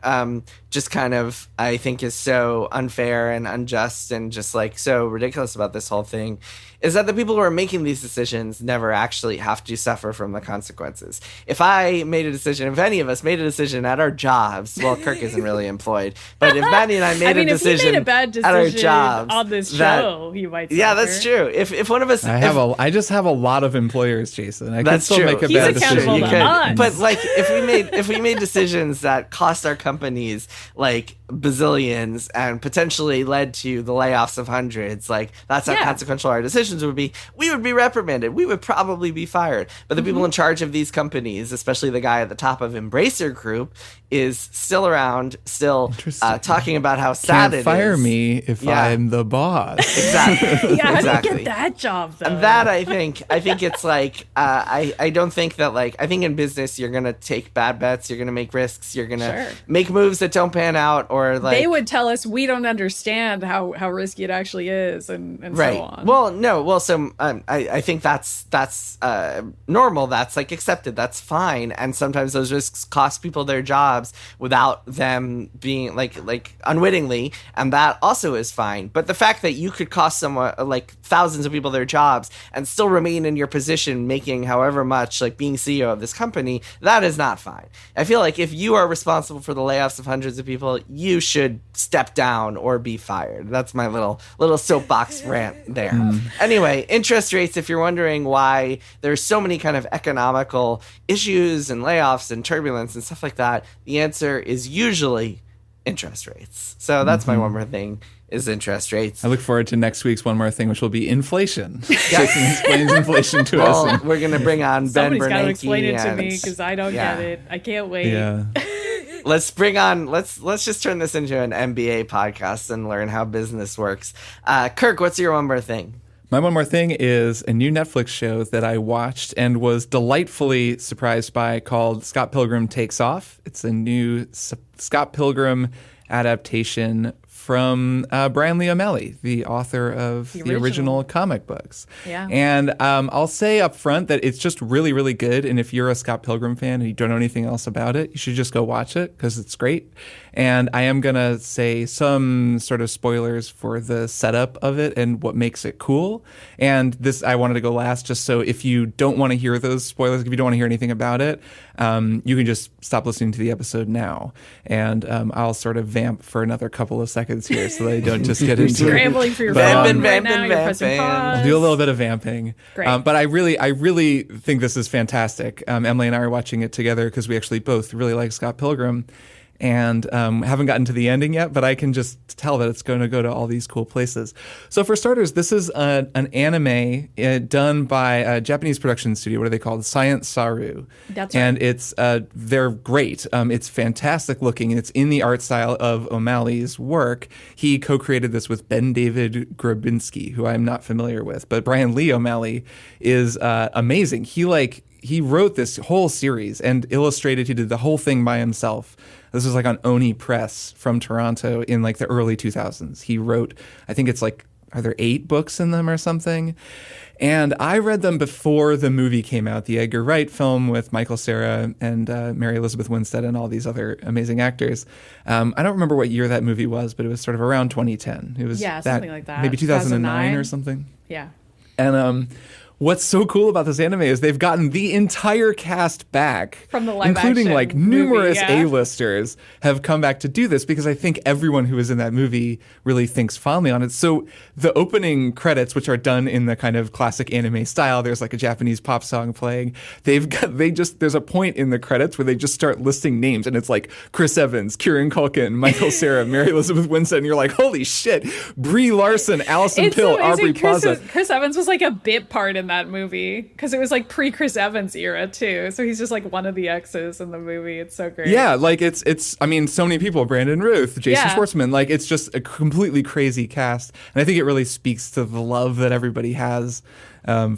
just kind of I think is so unfair and unjust and just like so ridiculous about this whole thing is that the people who are making these decisions never actually have to suffer from the consequences. If I made a decision, if any of us made a decision at our jobs, well, Kirk isn't really employed, but if Maddy and I made a decision, if he made a bad decision at our jobs on this show, he might suffer. Yeah, that's true. If one of us, I just have a lot of employers, Jason. I can still make a He's bad accountable decision. to us. But like if we made decisions that cost our companies like bazillions and potentially led to the layoffs of hundreds, like that's how consequential our decisions would be. We would be reprimanded. We would probably be fired. But the people in charge of these companies, especially the guy at the top of Embracer Group, is still around, still talking about how sad it is. Can't fire me if I'm the boss. Exactly. How exactly. do you get that job, though? And that I think it's like I don't think that like I think in business you're gonna take bad bets, you're gonna make risks, you're gonna make moves that don't pan out, or like they would tell us we don't understand how risky it actually is, and so on. Well, so I think that's normal. That's like accepted. That's fine. And sometimes those risks cost people their jobs without them being like unwittingly, and that also is fine. But the fact that you could cost someone like thousands of people their jobs and still remain in your position making however much, like being CEO of this company, that is not fine. I feel like if you are responsible for the layoffs of hundreds of people, you should step down or be fired. That's my little soapbox rant there. Anyway, interest rates, if you're wondering why there's so many kind of economical issues and layoffs and turbulence and stuff like that, the answer is usually interest rates. So that's my one more thing, is interest rates. I look forward to next week's one more thing, which will be inflation. Jason explains inflation to us. Well, we're going to bring on Ben Bernanke. Somebody's got to explain it to me because I don't get it. I can't wait. Yeah. let's just turn this into an MBA podcast and learn how business works. Kirk, what's your one more thing? My one more thing is a new Netflix show that I watched and was delightfully surprised by called Scott Pilgrim Takes Off. It's a new Scott Pilgrim adaptation from Brian Lee O'Malley, the author of the original comic books. Yeah. And I'll say up front that it's just really, really good. And if you're a Scott Pilgrim fan and you don't know anything else about it, you should just go watch it because it's great. And I am going to say some sort of spoilers for the setup of it and what makes it cool. And this, I wanted to go last just so if you don't want to hear those spoilers, if you don't want to hear anything about it, you can just stop listening to the episode now. And I'll sort of vamp for another couple of seconds here so that I don't just get into Scrambling for your But, phone right now. You're pressing pause. I'll do a little bit of vamping. Great. But I really think this is fantastic. Emily and I are watching it together because we actually both really like Scott Pilgrim. And haven't gotten to the ending yet, but I can just tell that it's going to go to all these cool places. So for starters, this is an anime done by a Japanese production studio. What are they called? Science Saru. That's right. And it's they're great. It's fantastic looking, and it's in the art style of O'Malley's work. He co-created this with Ben David Grabinski, who I'm not familiar with, but Brian Lee O'Malley is amazing. He wrote this whole series and illustrated. He did the whole thing by himself. This was like on Oni Press from Toronto in like the early 2000s. He wrote, I think it's like, are there 8 books in them or something? And I read them before the movie came out, the Edgar Wright film with Michael Cera and Mary Elizabeth Winstead and all these other amazing actors. I don't remember what year that movie was, but it was sort of around 2010. It was something like that. Maybe 2009 or something. Yeah. And what's so cool about this anime is they've gotten the entire cast back from the live including action like numerous movie, yeah. A-listers have come back to do this because I think everyone who was in that movie really thinks fondly on it. So the opening credits, which are done in the kind of classic anime style, there's like a Japanese pop song playing. There's a point in the credits where they just start listing names, and it's like Chris Evans, Kieran Culkin, Michael Cera, Mary Elizabeth Winstead, and you're like, holy shit, Brie Larson, Alison Pill, Aubrey Plaza. Chris Evans was like a bit part in that movie because it was like pre-Chris Evans era too. So he's just like one of the exes in the movie. It's so great. Yeah, like it's. I mean, so many people: Brandon Routh, Jason Schwartzman. Like it's just a completely crazy cast, and I think it really speaks to the love that everybody has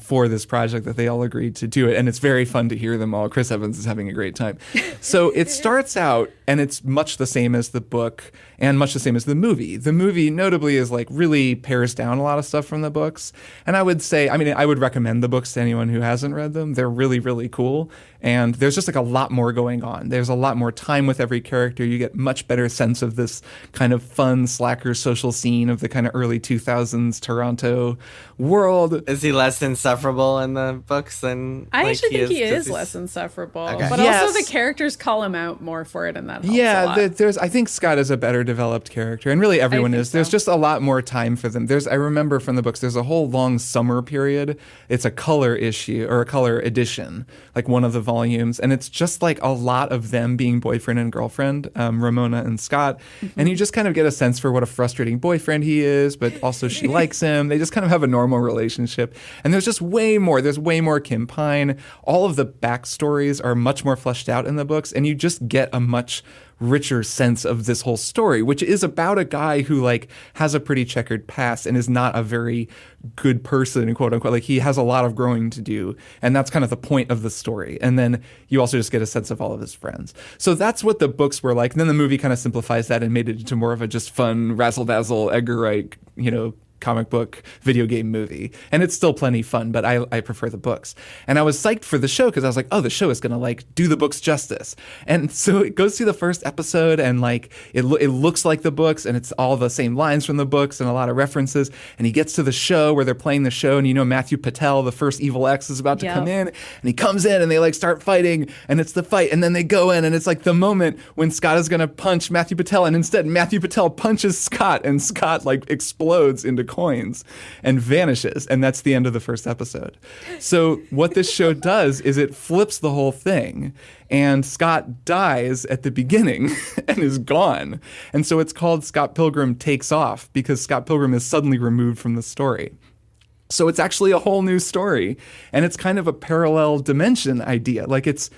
for this project, that they all agreed to do it. And it's very fun to hear them all. Chris Evans is having a great time. So it starts out, and it's much the same as the book and much the same as the movie. The movie notably is like really pares down a lot of stuff from the books. And I would say, I would recommend the books to anyone who hasn't read them. They're really, really cool. And there's just like a lot more going on. There's a lot more time with every character. You get much better sense of this kind of fun slacker social scene of the kind of early 2000s Toronto world. Is he less insufferable in the books than I like, actually think he is he's less insufferable. Okay. But Yes. also the characters call him out more for it, and that helps a Yeah, lot. I think Scott is a better developed character, and really everyone think is. There's so. just a lot more time for them. I remember from the books, there's a whole long summer period. It's a color issue or a color edition, like one of the volumes, and it's just like a lot of them being boyfriend and girlfriend, Ramona and Scott, and you just kind of get a sense for what a frustrating boyfriend he is, but also she likes him. They just kind of have a normal relationship, and there's just way more. There's way more Kim Pine. All of the backstories are much more fleshed out in the books, and you just get a much richer sense of this whole story, which is about a guy who like has a pretty checkered past and is not a very good person, quote unquote. Like he has a lot of growing to do, and that's kind of the point of the story. And then you also just get a sense of all of his friends. So that's what the books were like. And then the movie kind of simplifies that and made it into more of a just fun razzle dazzle Edgar Wright, comic book video game movie, and it's still plenty fun, but I prefer the books. And I was psyched for the show because I was like, oh, the show is gonna like do the books justice. And so it goes through the first episode, and like it looks like the books, and it's all the same lines from the books and a lot of references. And he gets to the show where they're playing the show, and Matthew Patel, the first evil X, is about to come in, and he comes in and they like start fighting, and it's the fight, and then they go in, and it's like the moment when Scott is gonna punch Matthew Patel, and instead Matthew Patel punches Scott, and Scott like explodes into coins and vanishes, and that's the end of the first episode. So what this show does is it flips the whole thing, and Scott dies at the beginning and is gone. And so it's called Scott Pilgrim Takes Off because Scott Pilgrim is suddenly removed from the story. So it's actually a whole new story, and it's kind of a parallel dimension idea. Like it's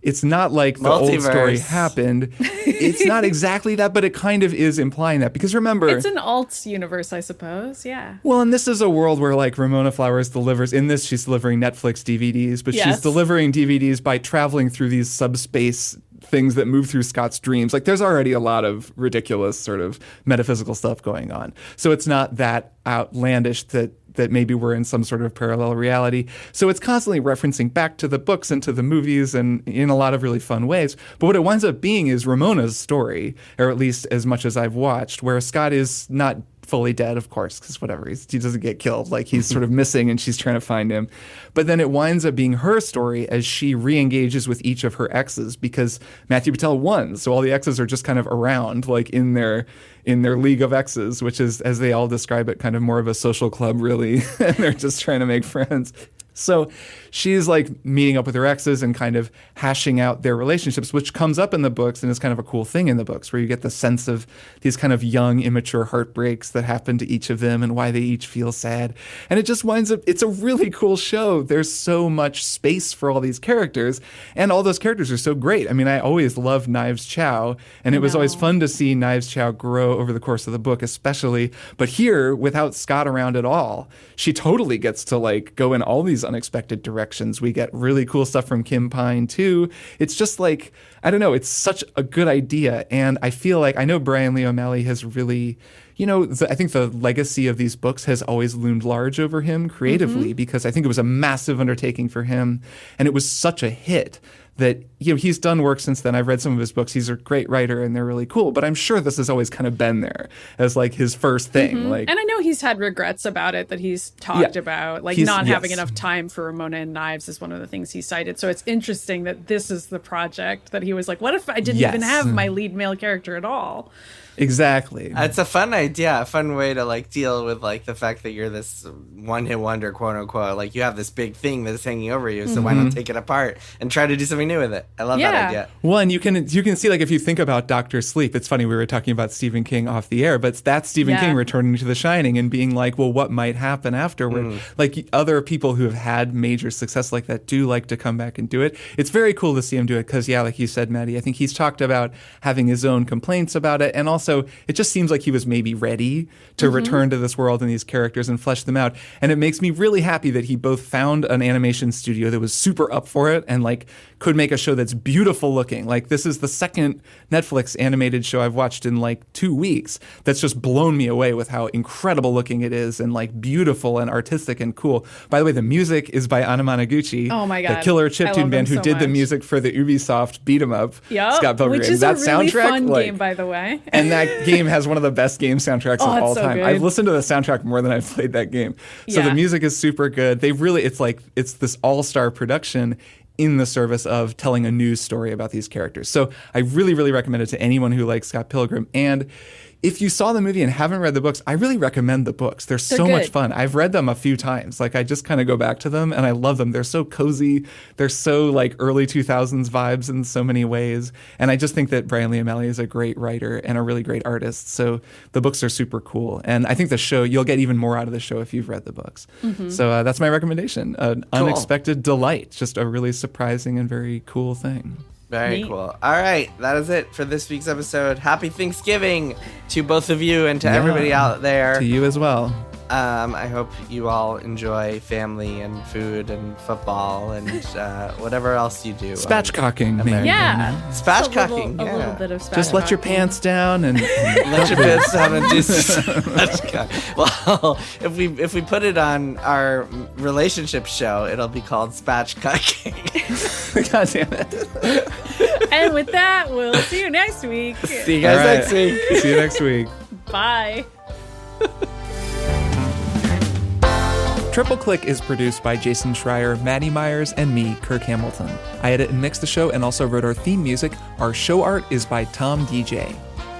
it's not like the old story Multiverse. happened. It's not exactly that, but it kind of is implying that. Because remember... It's an alt universe, I suppose, yeah. Well, and this is a world where, like, Ramona Flowers delivers... In this, she's delivering Netflix DVDs, but Yes. she's delivering DVDs by traveling through these subspace things that move through Scott's dreams. Like, there's already a lot of ridiculous sort of metaphysical stuff going on. So it's not that outlandish that maybe we're in some sort of parallel reality. So it's constantly referencing back to the books and to the movies and in a lot of really fun ways. But what it winds up being is Ramona's story, or at least as much as I've watched, where Scott is not fully dead, of course, because whatever, he doesn't get killed. Like, he's sort of missing and she's trying to find him. But then it winds up being her story as she re-engages with each of her exes, because Matthew Patel won. So all the exes are just kind of around, like in their league of exes, which is, as they all describe it, kind of more of a social club, really. And they're just trying to make friends. So she's like meeting up with her exes and kind of hashing out their relationships, which comes up in the books and is kind of a cool thing in the books, where you get the sense of these kind of young, immature heartbreaks that happen to each of them and why they each feel sad. And it just winds up, it's a really cool show. There's so much space for all these characters, and all those characters are so great. I mean, I always loved Knives Chow, and it was always fun to see Knives Chow grow over the course of the book, especially. But here, without Scott around at all, she totally gets to like go in all these unexpected directions. We get really cool stuff from Kim Pine too. It's just like, I don't know, it's such a good idea. And I feel like, I know Brian Lee O'Malley has really, you know, I think the legacy of these books has always loomed large over him creatively, because I think it was a massive undertaking for him. And it was such a hit that, you know, he's done work since then. I've read some of his books. He's a great writer and they're really cool, but I'm sure this has always kind of been there as like his first thing. Like, And I know he's had regrets about it that he's talked about, like not having enough time for Ramona and Knives is one of the things he cited. So it's interesting that this is the project that he was like, what if I didn't even have my lead male character at all? Exactly. It's a fun idea, a fun way to like deal with like the fact that you're this one-hit wonder, quote unquote. Like, you have this big thing that's hanging over you, so why not take it apart and try to do something new with it? I love that idea. One, you can see, like, if you think about Dr. Sleep, it's funny, we were talking about Stephen King off the air, but that's Stephen King returning to The Shining and being like, well, what might happen afterward? Like, other people who have had major success like that do like to come back and do it. It's very cool to see him do it because, like you said, Maddy, I think he's talked about having his own complaints about it, and also it just seems like he was maybe ready to return to this world and these characters and flesh them out. And it makes me really happy that he both found an animation studio that was super up for it and like could make a show that's beautiful looking. Like, this is the second Netflix animated show I've watched in like 2 weeks that's just blown me away with how incredible looking it is and like beautiful and artistic and cool. By the way, the music is by Anamanaguchi, oh my God, the killer chiptune band who did the music for the Ubisoft beat 'em up, Scott Pilgrim. Which is that a really soundtrack, fun like, game, by the way. And that game has one of the best game soundtracks of all time. Good. I've listened to the soundtrack more than I've played that game. So the music is super good. They really, it's this all-star production in the service of telling a news story about these characters. So I really, really recommend it to anyone who likes Scott Pilgrim. And if you saw the movie and haven't read the books, I really recommend the books. They're so much fun. I've read them a few times. Like, I just kind of go back to them and I love them. They're so cozy. They're so like early 2000s vibes in so many ways. And I just think that Brian Lee O'Malley is a great writer and a really great artist. So the books are super cool. And I think the show, you'll get even more out of the show if you've read the books. So that's my recommendation. An unexpected delight. Just a really surprising and very cool thing. Very cool. All right, that is it for this week's episode. Happy Thanksgiving to both of you and to everybody out there. To you as well. I hope you all enjoy family and food and football and whatever else you do. Spatchcocking, maybe. Yeah. Spatchcocking, a little bit of spatchcocking. Just let your pants down and let your pants down and do spatchcocking. Well, if we put it on our relationship show, it'll be called Spatchcocking. God damn it. And with that, we'll see you next week. See you guys next week. See you next week. Bye. Triple Click is produced by Jason Schreier, Maddy Myers, and me, Kirk Hamilton. I edit and mix the show and also wrote our theme music. Our show art is by Tom DJ.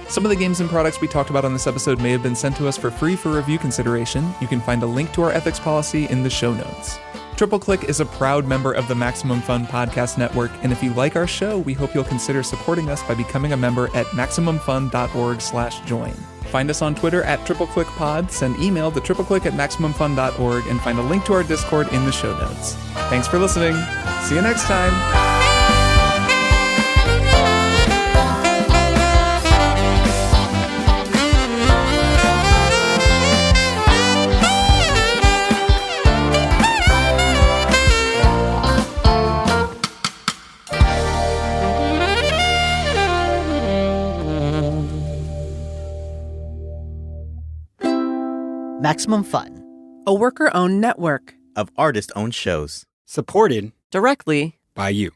Some of the games and products we talked about on this episode may have been sent to us for free for review consideration. You can find a link to our ethics policy in the show notes. Triple Click is a proud member of the Maximum Fun Podcast Network, and if you like our show, we hope you'll consider supporting us by becoming a member at MaximumFun.org/join. Find us on Twitter at TripleClickPod, send email to tripleclick@MaximumFun.org, and find a link to our Discord in the show notes. Thanks for listening. See you next time. Maximum Fun. A worker-owned network of artist-owned shows. Supported directly by you.